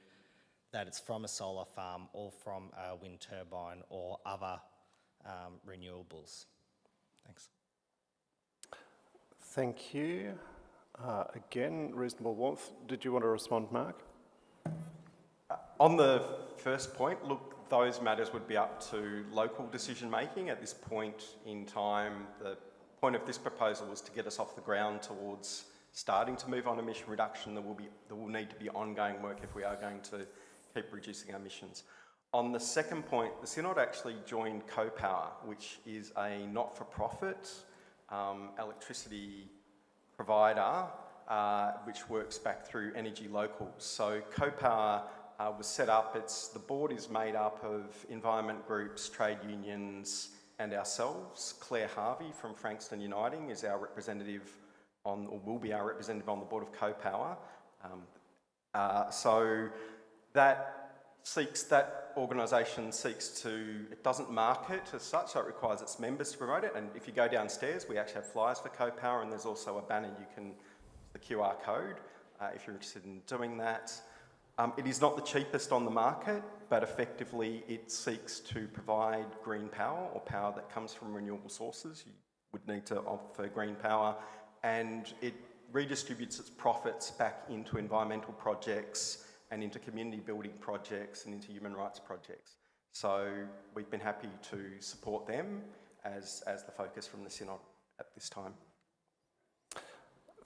that it's from a solar farm or from a wind turbine or other renewables. Thanks. Thank you. Again, reasonable warmth. Did you want to respond, Mark? On the first point, look, those matters would be up to local decision making. At this point in time, the point of this proposal was to get us off the ground towards starting to move on emission reduction. There will need to be ongoing work if we are going to keep reducing our emissions. On the second point, the Synod actually joined CoPower, which is a not-for-profit electricity provider which works back through Energy Locals. So CoPower was set up. The board is made up of environment groups, trade unions, and ourselves. Claire Harvey from Frankston Uniting is our representative or will be our representative on the board of CoPower. So that organisation it doesn't market as such, so it requires its members to promote it. And if you go downstairs, we actually have flyers for CoPower, and there's also a banner the QR code, if you're interested in doing that. It is not the cheapest on the market, but effectively it seeks to provide green power or power that comes from renewable sources. You would need to opt for green power, and it redistributes its profits back into environmental projects and into community building projects and into human rights projects. So we've been happy to support them as the focus from the Synod at this time.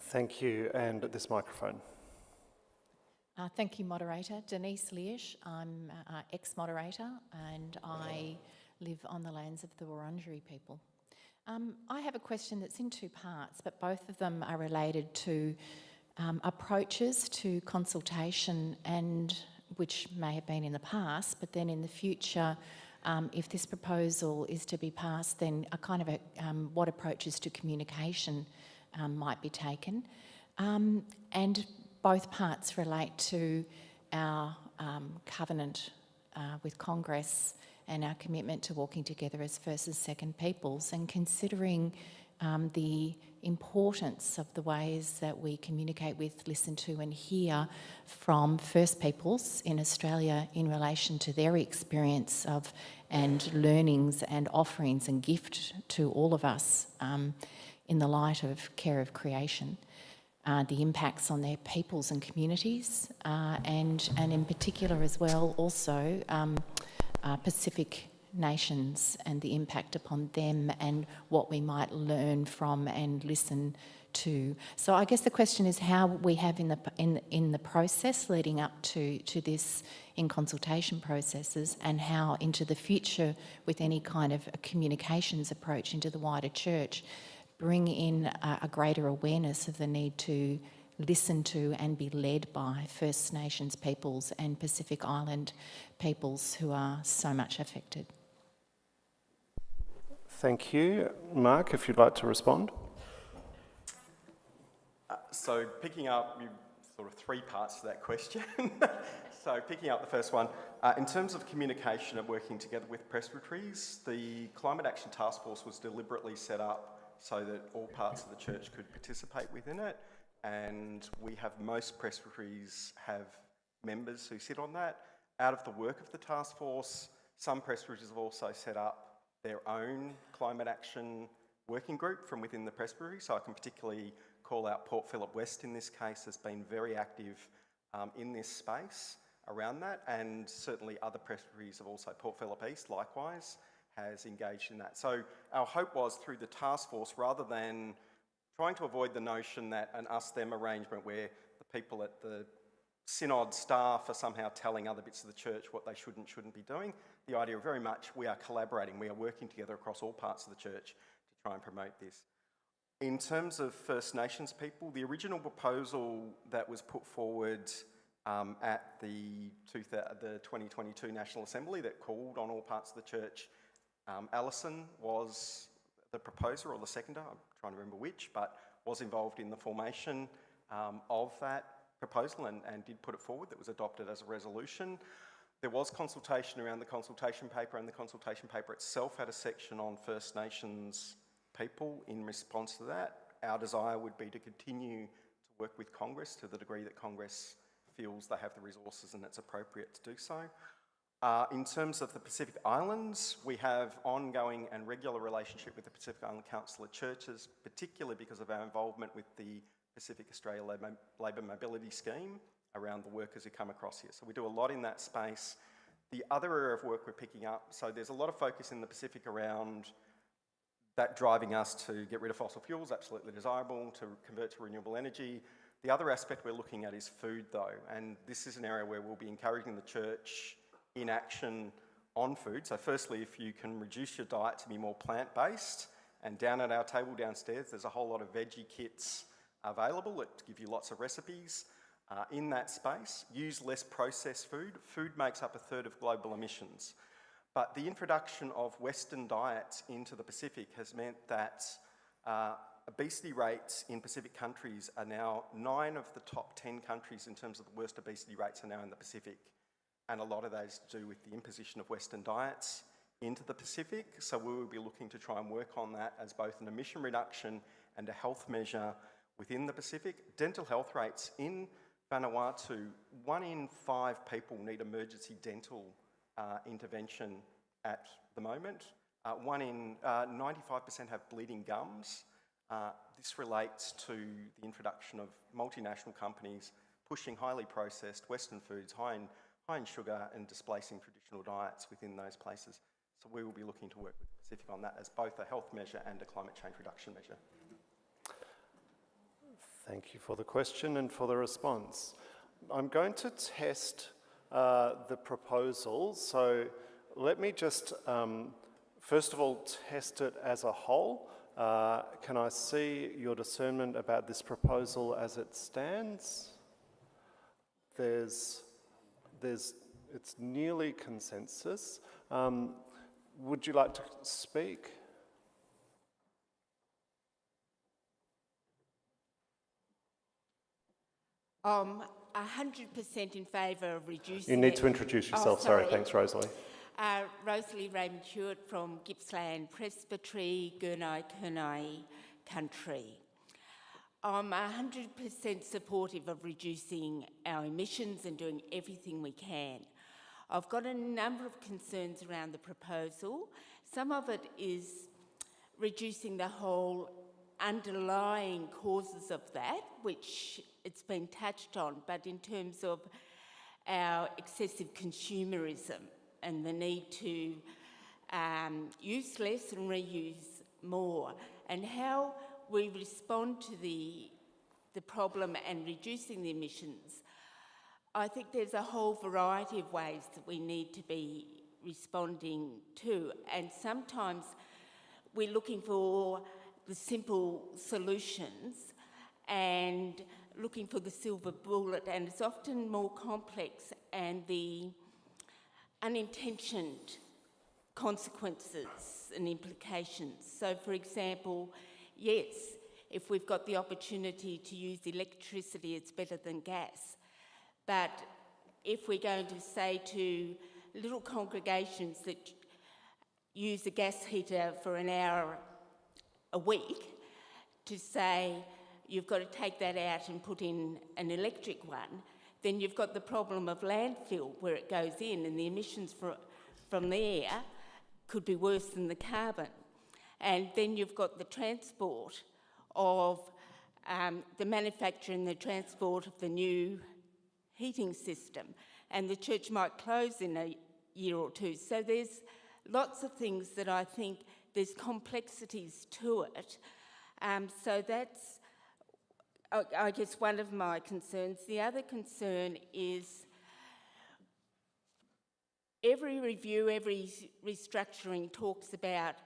Thank you, and at this microphone. Thank you, Moderator. Denise Leash, I'm ex-moderator and I live on the lands of the Wurundjeri people. I have a question that's in two parts, but both of them are related to approaches to consultation, and which may have been in the past, but then in the future, if this proposal is to be passed, then what approaches to communication might be taken. And both parts relate to our covenant with Congress and our commitment to walking together as First and Second Peoples, and considering the importance of the ways that we communicate with, listen to and hear from First Peoples in Australia in relation to their experience of and learnings and offerings and gift to all of us in the light of care of creation. The impacts on their peoples and communities, and in particular as well also Pacific nations and the impact upon them and what we might learn from and listen to. So I guess the question is how we have in the process leading up to this in consultation processes, and how into the future with any kind of a communications approach into the wider church, bring in a greater awareness of the need to listen to and be led by First Nations peoples and Pacific Island peoples who are so much affected. Thank you. Mark, if you'd like to respond. So picking up sort of three parts to that question. So picking up the first one, in terms of communication and working together with presbyteries, the Climate Action Task Force was deliberately set up so that all parts of the church could participate within it, and we have most presbyteries have members who sit on that. Out of the work of the task force, some presbyteries have also set up their own climate action working group from within the presbytery, so I can particularly call out Port Phillip West in this case has been very active in this space around that, and certainly other presbyteries have also, Port Phillip East likewise, has engaged in that. So our hope was through the task force, rather than trying to avoid the notion that an us-them arrangement where the people at the Synod staff are somehow telling other bits of the church what they shouldn't be doing. The idea of very much we are collaborating, we are working together across all parts of the church to try and promote this. In terms of First Nations people, the original proposal that was put forward at the 2022 National Assembly that called on all parts of the church, Alison was the proposer or the seconder, I'm trying to remember which, but was involved in the formation of that proposal and did put it forward. That was adopted as a resolution. There was consultation around the consultation paper, and the consultation paper itself had a section on First Nations people in response to that. Our desire would be to continue to work with Congress to the degree that Congress feels they have the resources and it's appropriate to do so. In terms of the Pacific Islands, we have ongoing and regular relationship with the Pacific Island Council of Churches, particularly because of our involvement with the Pacific Australia Labour Mobility Scheme around the workers who come across here. So we do a lot in that space. The other area of work we're picking up, so there's a lot of focus in the Pacific around that driving us to get rid of fossil fuels, absolutely desirable, to convert to renewable energy. The other aspect we're looking at is food though, and this is an area where we'll be encouraging the church in action on food. So firstly, if you can reduce your diet to be more plant-based, and down at our table downstairs, there's a whole lot of veggie kits available that give you lots of recipes in that space. Use less processed food. Food makes up 1/3 of global emissions. But the introduction of Western diets into the Pacific has meant that obesity rates in Pacific countries are now 9 of the top 10 countries in terms of the worst obesity rates are now in the Pacific. And a lot of that is to do with the imposition of Western diets into the Pacific. So we will be looking to try and work on that as both an emission reduction and a health measure within the Pacific. Dental health rates in Vanuatu, 1 in 5 people need emergency dental intervention at the moment. 95% have bleeding gums. This relates to the introduction of multinational companies pushing highly processed Western foods, high in sugar, and displacing traditional diets within those places. So we will be looking to work with the Pacific on that as both a health measure and a climate change reduction measure. Thank you for the question and for the response. I'm going to test the proposal. So let me just, first of all, test it as a whole. Can I see your discernment about this proposal as it stands? It's nearly consensus. Would you like to speak? I'm 100% in favour of reducing... You need to introduce yourself. Sorry. Thanks, Rosalie. Rosalie Raymond Hewitt from Gippsland Presbytery, Gurnai country. I'm 100% supportive of reducing our emissions and doing everything we can. I've got a number of concerns around the proposal. Some of it is reducing the whole underlying causes of that, which it's been touched on, but in terms of our excessive consumerism and the need to use less and reuse more, and how we respond to the problem and reducing the emissions. I think there's a whole variety of ways that we need to be responding to, and sometimes we're looking for the simple solutions and looking for the silver bullet, and it's often more complex, and the unintentioned consequences and implications. So, for example, yes, if we've got the opportunity to use electricity, it's better than gas. But if we're going to say to little congregations that use a gas heater for an hour a week, to say you've got to take that out and put in an electric one, then you've got the problem of landfill where it goes in, and the emissions from there could be worse than the carbon. And then you've got the transport of the manufacture and the transport of the new heating system, and the church might close in a year or two. So there's lots of things that I think there's complexities to it. So that's, I guess, one of my concerns. The other concern is every review, every restructuring talks about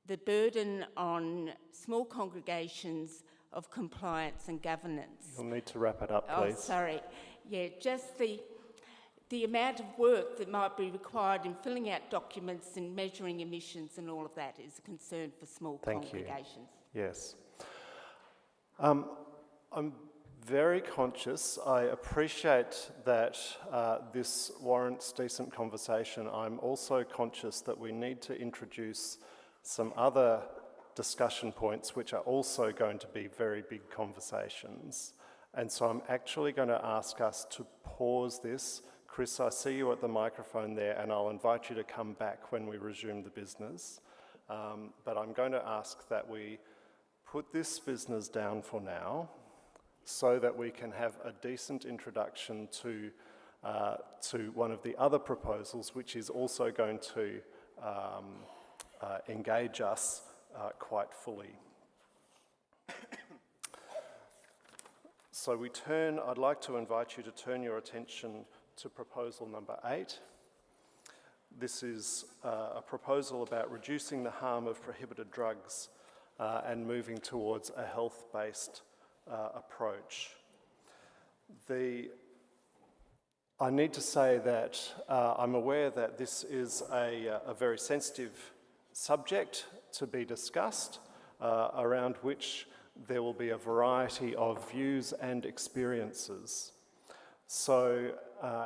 the burden on small congregations of compliance and governance. You'll need to wrap it up, please. Oh, sorry. Yeah, just the amount of work that might be required in filling out documents and measuring emissions and all of that is a concern for small congregations. Yes. I'm very conscious. I appreciate that this warrants decent conversation. I'm also conscious that we need to introduce some other discussion points which are also going to be very big conversations. And so I'm actually going to ask us to pause this. Chris, I see you at the microphone there, and I'll invite you to come back when we resume the business. But I'm going to ask that we put this business down for now. so that we can have a decent introduction to one of the other proposals, which is also going to engage us quite fully. So I'd like to invite you to turn your attention to proposal number 8. This is a proposal about reducing the harm of prohibited drugs and moving towards a health-based approach. I need to say that I'm aware that this is a very sensitive subject to be discussed, around which there will be a variety of views and experiences. So,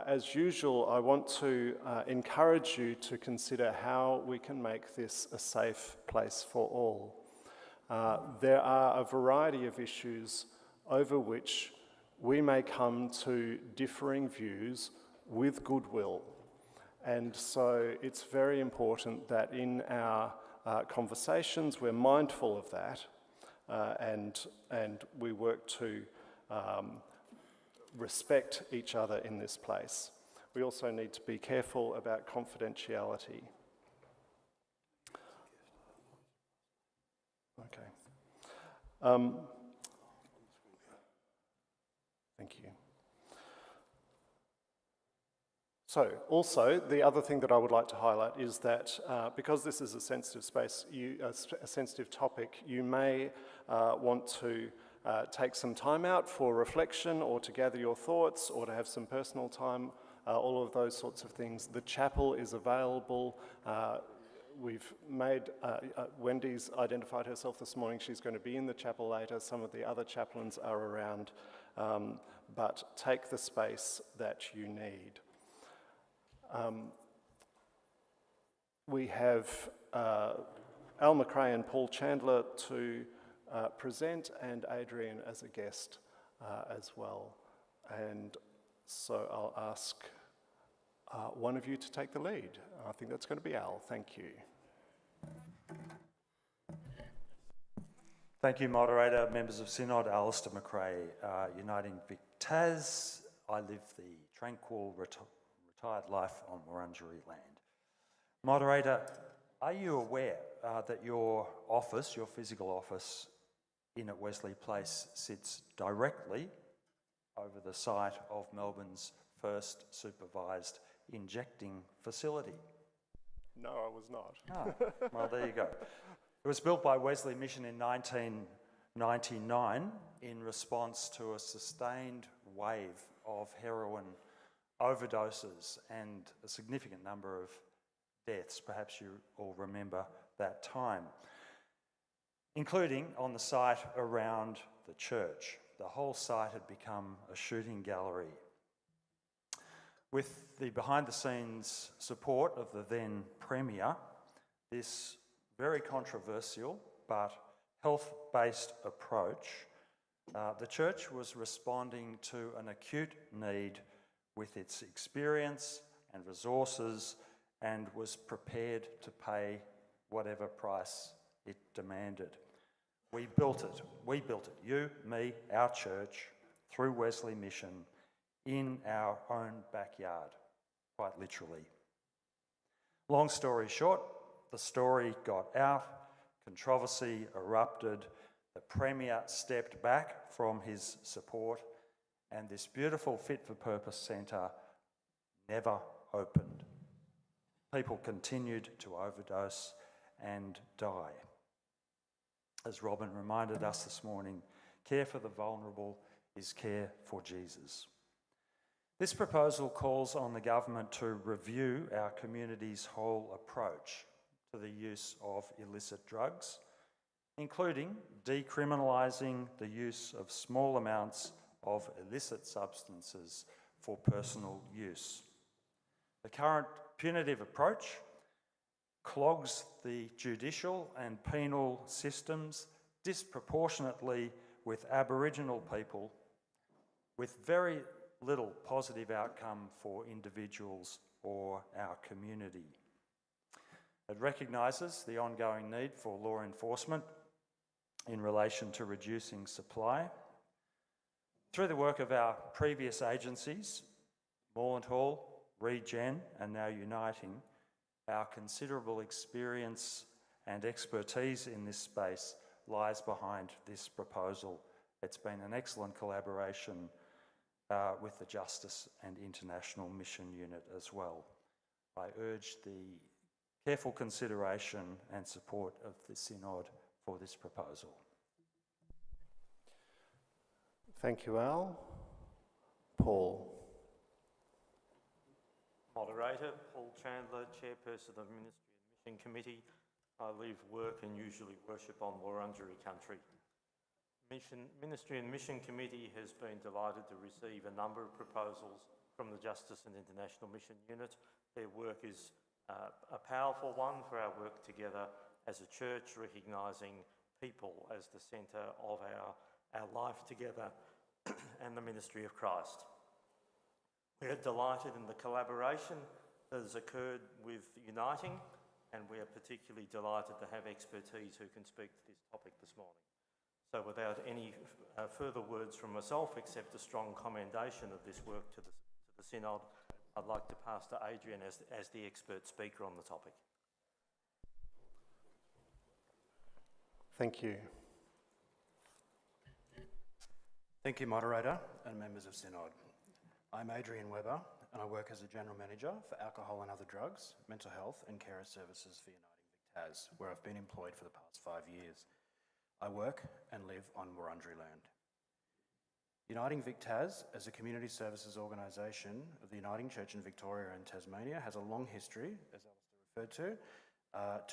as usual, I want to encourage you to consider how we can make this a safe place for all. There are a variety of issues over which we may come to differing views with goodwill. And so it's very important that in our conversations we're mindful of that and we work to respect each other in this place. We also need to be careful about confidentiality. Okay. Thank you. So, also, the other thing that I would like to highlight is that because this is a sensitive space, a sensitive topic, you may want to take some time out for reflection or to gather your thoughts or to have some personal time, all of those sorts of things. The chapel is available. We've made, Wendy's identified herself this morning. She's going to be in the chapel later. Some of the other chaplains are around. But take the space that you need. We have Al McRae and Paul Chandler to present, and Adrian as a guest as well. And so I'll ask one of you to take the lead. I think that's going to be Al. Thank you. Thank you, moderator, members of Synod. Alistair McRae, Uniting Vic Tas. I live the tranquil, retired life on Wurundjeri land. Moderator, are you aware that your office, your physical office in at Wesley Place, sits directly over the site of Melbourne's first supervised injecting facility? No, I was not. Oh, well, there you go. It was built by Wesley Mission in 1999 in response to a sustained wave of heroin overdoses and a significant number of deaths. Perhaps you all remember that time, including on the site around the church. The whole site had become a shooting gallery. With the behind-the-scenes support of the then Premier, this very controversial but health-based approach, the church was responding to an acute need with its experience and resources and was prepared to pay whatever price it demanded. We built it. You, me, our church, through Wesley Mission, in our own backyard, quite literally. Long story short, the story got out, controversy erupted, the Premier stepped back from his support, and this beautiful fit-for-purpose centre never opened. People continued to overdose and die. As Robin reminded us this morning, care for the vulnerable is care for Jesus. This proposal calls on the government to review our community's whole approach to the use of illicit drugs, including decriminalising the use of small amounts of illicit substances for personal use. The current punitive approach clogs the judicial and penal systems disproportionately with Aboriginal people, with very little positive outcome for individuals or our community. It recognises the ongoing need for law enforcement in relation to reducing supply, Through the work of our previous agencies, Moreland Hall, Regen, and now Uniting, our considerable experience and expertise in this space lies behind this proposal. It's been an excellent collaboration with the Justice and International Mission Unit as well. I urge the careful consideration and support of the Synod for this proposal. Thank you, Al. Paul. Moderator, Paul Chandler, Chairperson of Ministry and Mission Committee. I live, work and usually worship on Wurundjeri country. Ministry and Mission Committee has been delighted to receive a number of proposals from the Justice and International Mission Unit. Their work is a powerful one for our work together as a church, recognising people as the centre of our life together and the ministry of Christ. We are delighted in the collaboration that has occurred with Uniting, and we are particularly delighted to have expertise who can speak to this topic this morning. So without any further words from myself, except a strong commendation of this work to the Synod, I'd like to pass to Adrian as the expert speaker on the topic. Thank you. Thank you, Moderator and members of Synod. I'm Adrian Webber, and I work as a General Manager for Alcohol and Other Drugs, Mental Health and Carer Services for Uniting VicTaz, where I've been employed for the past 5 years. I work and live on Wurundjeri land. Uniting VicTaz, as a community services organisation of the Uniting Church in Victoria and Tasmania, has a long history, as Alistair referred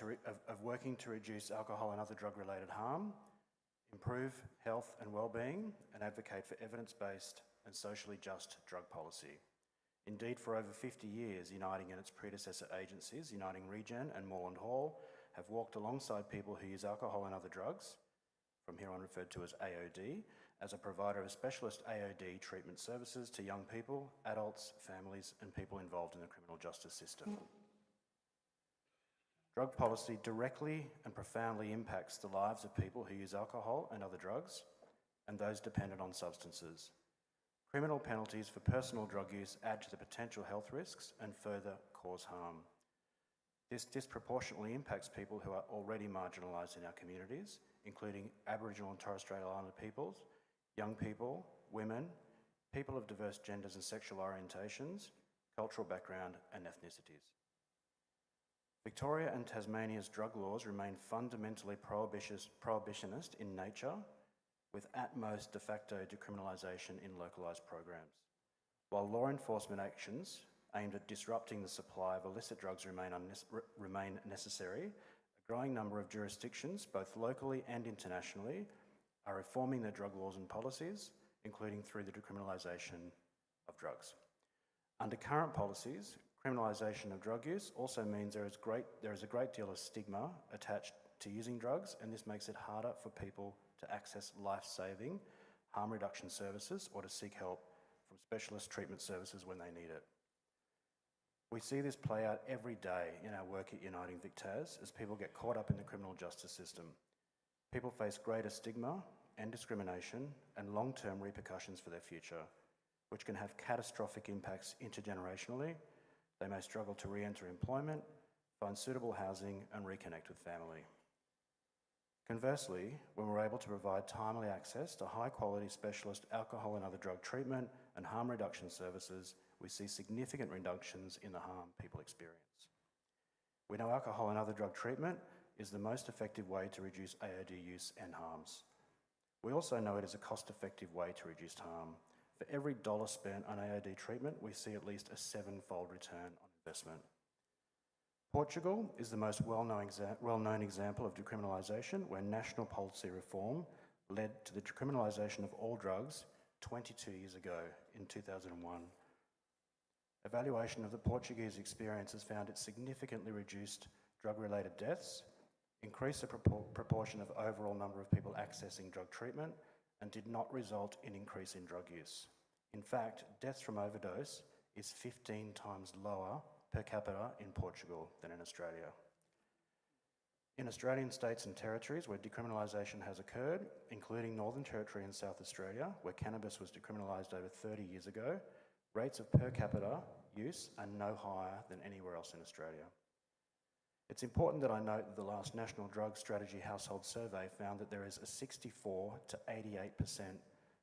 to, of working to reduce alcohol and other drug-related harm, improve health and well-being, and advocate for evidence-based and socially just drug policy. Indeed, for over 50 years, Uniting and its predecessor agencies, Uniting Regen and Moreland Hall, have walked alongside people who use alcohol and other drugs, from here on referred to as AOD, as a provider of specialist AOD treatment services to young people, adults, families, and people involved in the criminal justice system. Drug policy directly and profoundly impacts the lives of people who use alcohol and other drugs, and those dependent on substances. Criminal penalties for personal drug use add to the potential health risks and further cause harm. This disproportionately impacts people who are already marginalised in our communities, including Aboriginal and Torres Strait Islander peoples, young people, women, people of diverse genders and sexual orientations, cultural background and ethnicities. Victoria and Tasmania's drug laws remain fundamentally prohibitionist in nature, with at most de facto decriminalisation in localised programs. While law enforcement actions aimed at disrupting the supply of illicit drugs remain necessary, a growing number of jurisdictions, both locally and internationally, are reforming their drug laws and policies, including through the decriminalisation of drugs. Under current policies, criminalisation of drug use also means there is a great deal of stigma attached to using drugs, and this makes it harder for people to access life-saving harm reduction services or to seek help from specialist treatment services when they need it. We see this play out every day in our work at Uniting VicTaz as people get caught up in the criminal justice system. People face greater stigma and discrimination and long-term repercussions for their future, which can have catastrophic impacts intergenerationally. They may struggle to re-enter employment, find suitable housing and reconnect with family. Conversely, when we're able to provide timely access to high-quality specialist alcohol and other drug treatment and harm reduction services, we see significant reductions in the harm people experience. We know alcohol and other drug treatment is the most effective way to reduce AOD use and harms. We also know it is a cost-effective way to reduce harm. For every dollar spent on AOD treatment, we see at least a 7-fold return on investment. Portugal is the most well-known example of decriminalisation, where national policy reform led to the decriminalisation of all drugs 22 years ago in 2001. Evaluation of the Portuguese experience has found it significantly reduced drug-related deaths, increased the proportion of overall number of people accessing drug treatment, and did not result in increase in drug use. In fact, deaths from overdose is 15 times lower per capita in Portugal than in Australia. In Australian states and territories where decriminalisation has occurred, including Northern Territory and South Australia, where cannabis was decriminalised over 30 years ago, rates of per capita use are no higher than anywhere else in Australia. It's important that I note that the last National Drug Strategy Household Survey found that there is a 64 to 88%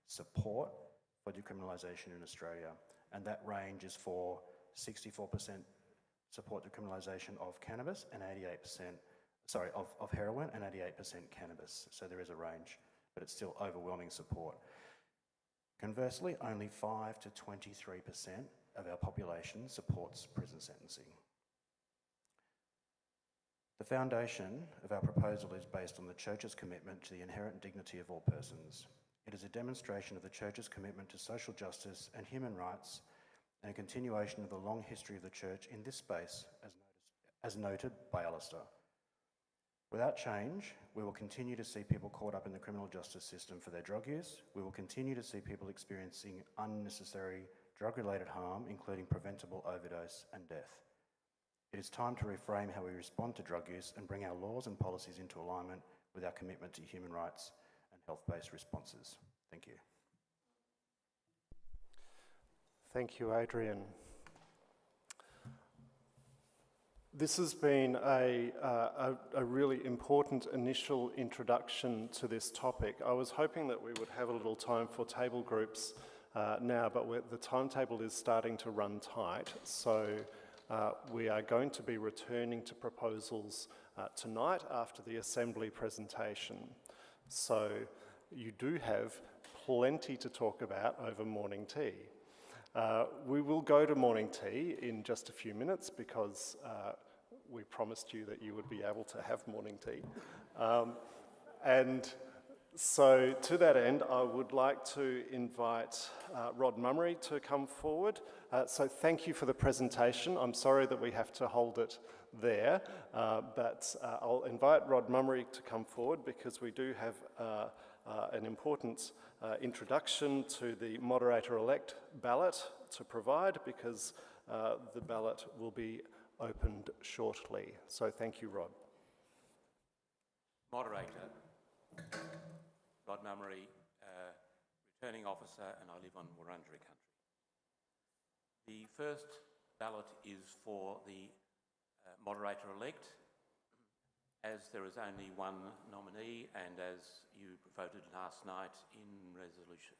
support for decriminalisation in Australia, and that range is for 64% support decriminalisation of cannabis and 88%, of heroin and 88% cannabis. So there is a range, but it's still overwhelming support. Conversely, only 5 to 23% of our population supports prison sentencing. The foundation of our proposal is based on the Church's commitment to the inherent dignity of all persons. It is a demonstration of the Church's commitment to social justice and human rights, and a continuation of the long history of the Church in this space, as noted by Alistair. Without change, we will continue to see people caught up in the criminal justice system for their drug use. We will continue to see people experiencing unnecessary drug-related harm, including preventable overdose and death. It is time to reframe how we respond to drug use and bring our laws and policies into alignment with our commitment to human rights and health-based responses. Thank you. Thank you, Adrian. This has been a really important initial introduction to this topic. I was hoping that we would have a little time for table groups now, but the timetable is starting to run tight, so we are going to be returning to proposals tonight after the Assembly presentation. So you do have plenty to talk about over morning tea. We will go to morning tea in just a few minutes because we promised you that you would be able to have morning tea. And so to that end, I would like to invite Rod Mummery to come forward. So thank you for the presentation. I'm sorry that we have to hold it there, but I'll invite Rod Mummery to come forward because we do have an important introduction to the moderator-elect ballot to provide, because the ballot will be opened shortly. So thank you, Rod. Moderator, Rod Mummery, returning officer, and I live on Wurundjeri country. The first ballot is for the moderator-elect. As there is only one nominee, and as you voted last night in resolution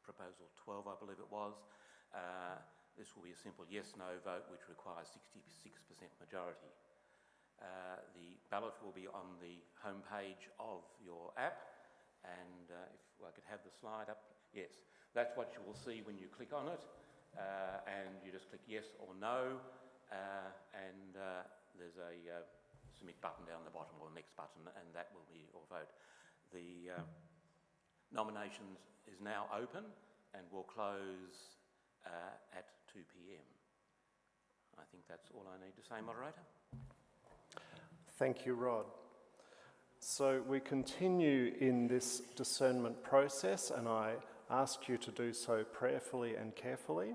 proposal 12, I believe it was, this will be a simple yes/no vote, which requires 66% majority. The ballot will be on the homepage of your app, and if I could have the slide up, yes, that's what you will see when you click on it, and you just click yes or no, and there's a submit button down the bottom, or the next button, and that will be your vote. The nominations is now open and will close at 2 p.m. I think that's all I need to say, moderator. Thank you, Rod. So we continue in this discernment process, and I ask you to do so prayerfully and carefully,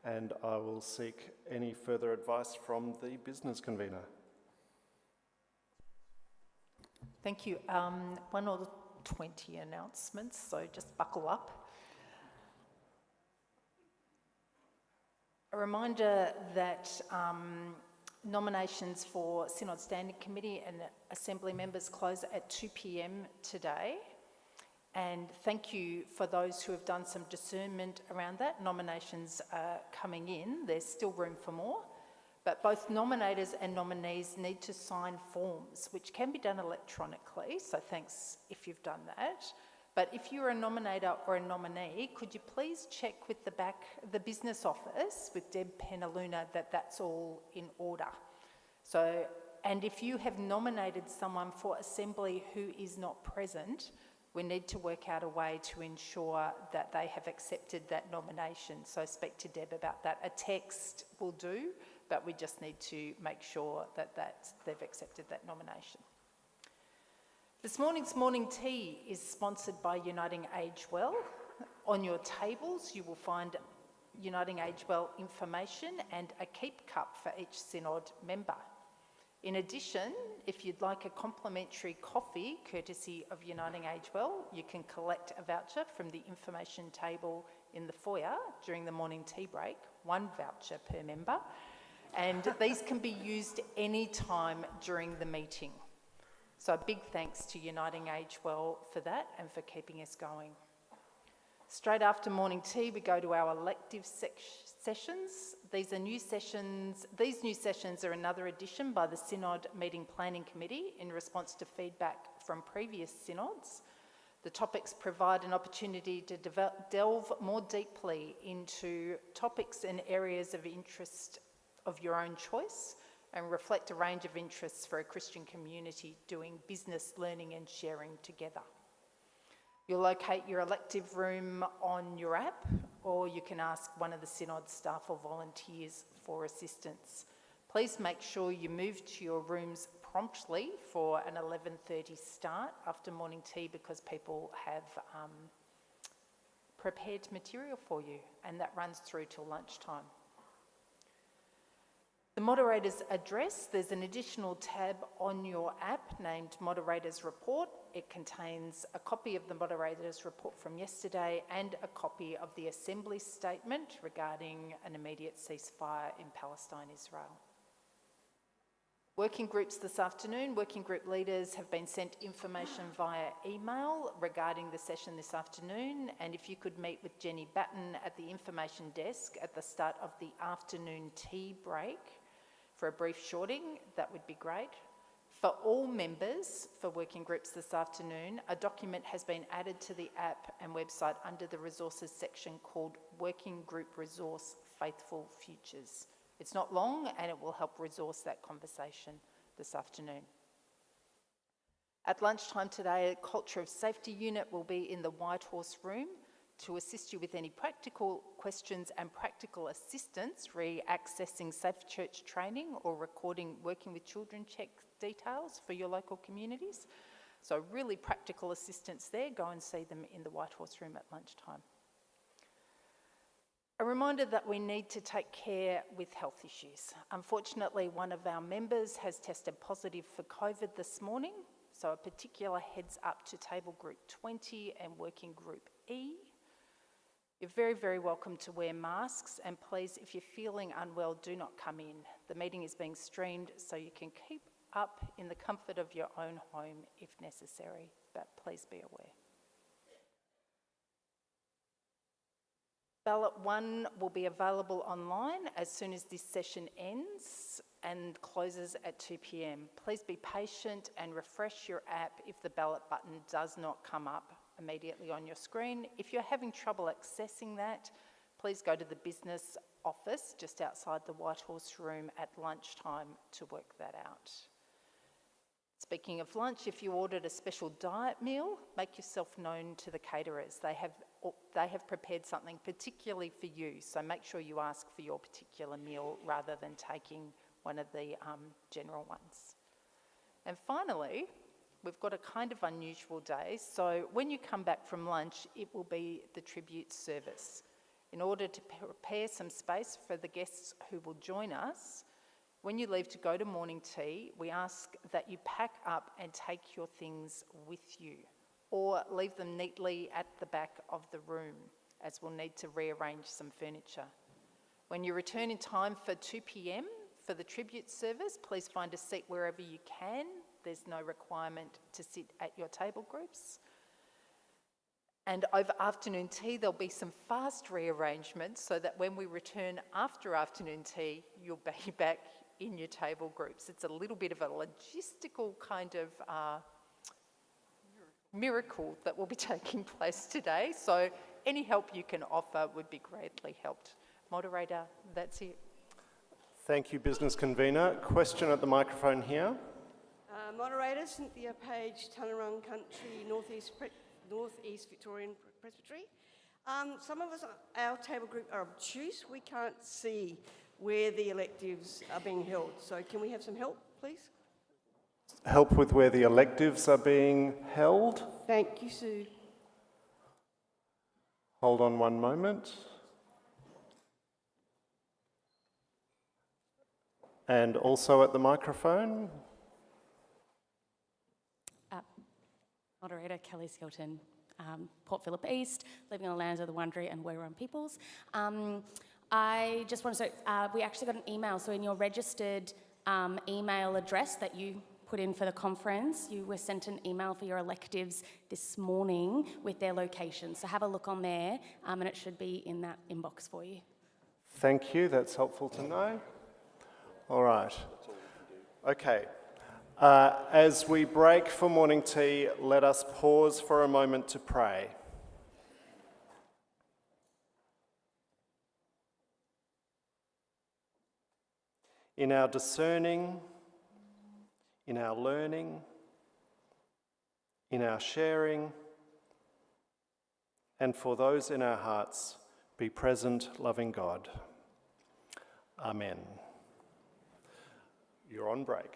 and I will seek any further advice from the business convener. Thank you. 1 or 20 announcements, so just buckle up. A reminder that nominations for Synod Standing Committee and Assembly members close at 2 p.m. today. And thank you for those who have done some discernment around that. Nominations are coming in. There's still room for more. But both nominators and nominees need to sign forms, which can be done electronically, so thanks if you've done that. But if you're a nominator or a nominee, could you please check with the business office with Deb Penaluna that that's all in order. So, and if you have nominated someone for Assembly who is not present, we need to work out a way to ensure that they have accepted that nomination. So speak to Deb about that. A text will do, but we just need to make sure that they've accepted that nomination. This morning's morning tea is sponsored by Uniting Age Well. On your tables, you will find Uniting Age Well information and a keep cup for each Synod member. In addition, if you'd like a complimentary coffee courtesy of Uniting Age Well, you can collect a voucher from the information table in the foyer during the morning tea break, 1 voucher per member, and these can be used any time during the meeting. So a big thanks to Uniting Age Well for that and for keeping us going. Straight after morning tea, we go to our elective sessions. These new sessions are another addition by the Synod Meeting Planning Committee in response to feedback from previous synods. The topics provide an opportunity to delve more deeply into topics and areas of interest of your own choice and reflect a range of interests for a Christian community doing business, learning and sharing together. You'll locate your elective room on your app, or you can ask one of the Synod staff or volunteers for assistance. Please make sure you move to your rooms promptly for an 11:30 start after morning tea, because people have prepared material for you, and that runs through till lunchtime. The moderator's address, there's an additional tab on your app named Moderator's Report. It contains a copy of the moderator's report from yesterday and a copy of the Assembly statement regarding an immediate ceasefire in Palestine, Israel. Working groups this afternoon, working group leaders have been sent information via email regarding the session this afternoon, and if you could meet with Jenny Batten at the information desk at the start of the afternoon tea break for a brief shorting, that would be great. For all members for working groups this afternoon, a document has been added to the app and website under the resources section called Working Group Resource Faithful Futures. It's not long and it will help resource that conversation this afternoon. At lunchtime today, a Culture of Safety unit will be in the White Horse room to assist you with any practical questions and practical assistance re-accessing Safe Church training or recording Working with Children check details for your local communities. So really practical assistance there. Go and see them in the White Horse room at lunchtime. A reminder that we need to take care with health issues. Unfortunately, one of our members has tested positive for COVID this morning, so a particular heads up to Table Group 20 and Working Group E. You're very, very welcome to wear masks, and please, if you're feeling unwell, do not come in. The meeting is being streamed, so you can keep up in the comfort of your own home if necessary, but please be aware. Ballot 1 will be available online as soon as this session ends and closes at 2 p.m. Please be patient and refresh your app if the ballot button does not come up immediately on your screen. If you're having trouble accessing that, please go to the business office just outside the White Horse room at lunchtime to work that out. Speaking of lunch, if you ordered a special diet meal, make yourself known to the caterers. They have prepared something particularly for you, so make sure you ask for your particular meal rather than taking one of the general ones. And finally, we've got a kind of unusual day, so when you come back from lunch, it will be the tribute service. In order to prepare some space for the guests who will join us, when you leave to go to morning tea, we ask that you pack up and take your things with you, or leave them neatly at the back of the room, as we'll need to rearrange some furniture. When you return in time for 2 p.m, for the tribute service, please find a seat wherever you can. There's no requirement to sit at your table groups. And over afternoon tea, there'll be some fast rearrangements so that when we return after afternoon tea, you'll be back in your table groups. It's a little bit of a logistical kind of miracle that will be taking place today. So any help you can offer would be greatly helped. Moderator, that's it. Thank you, Business Convener. Question at the microphone here. Moderator, Cynthia Page, Tanarong Country, Northeast Victorian Presbytery. Some of us, our table group, are obtuse. We can't see where the electives are being held. So can we have some help, please? Help with where the electives are being held? Thank you, Sue. Hold on one moment. And also at the microphone. Moderator Kelly Skelton, Port Phillip East, living on the lands of the Wurundjeri and Wurrung peoples. I just want to say, we actually got an email, so in your registered email address that you put in for the conference, you were sent an email for your electives this morning with their location. So have a look on there, and it should be in that inbox for you. Thank you, that's helpful to know. All right. Okay. As we break for morning tea, let us pause for a moment to pray. In our discerning, in our learning, in our sharing, and for those in our hearts, be present, loving God. Amen. You're on break.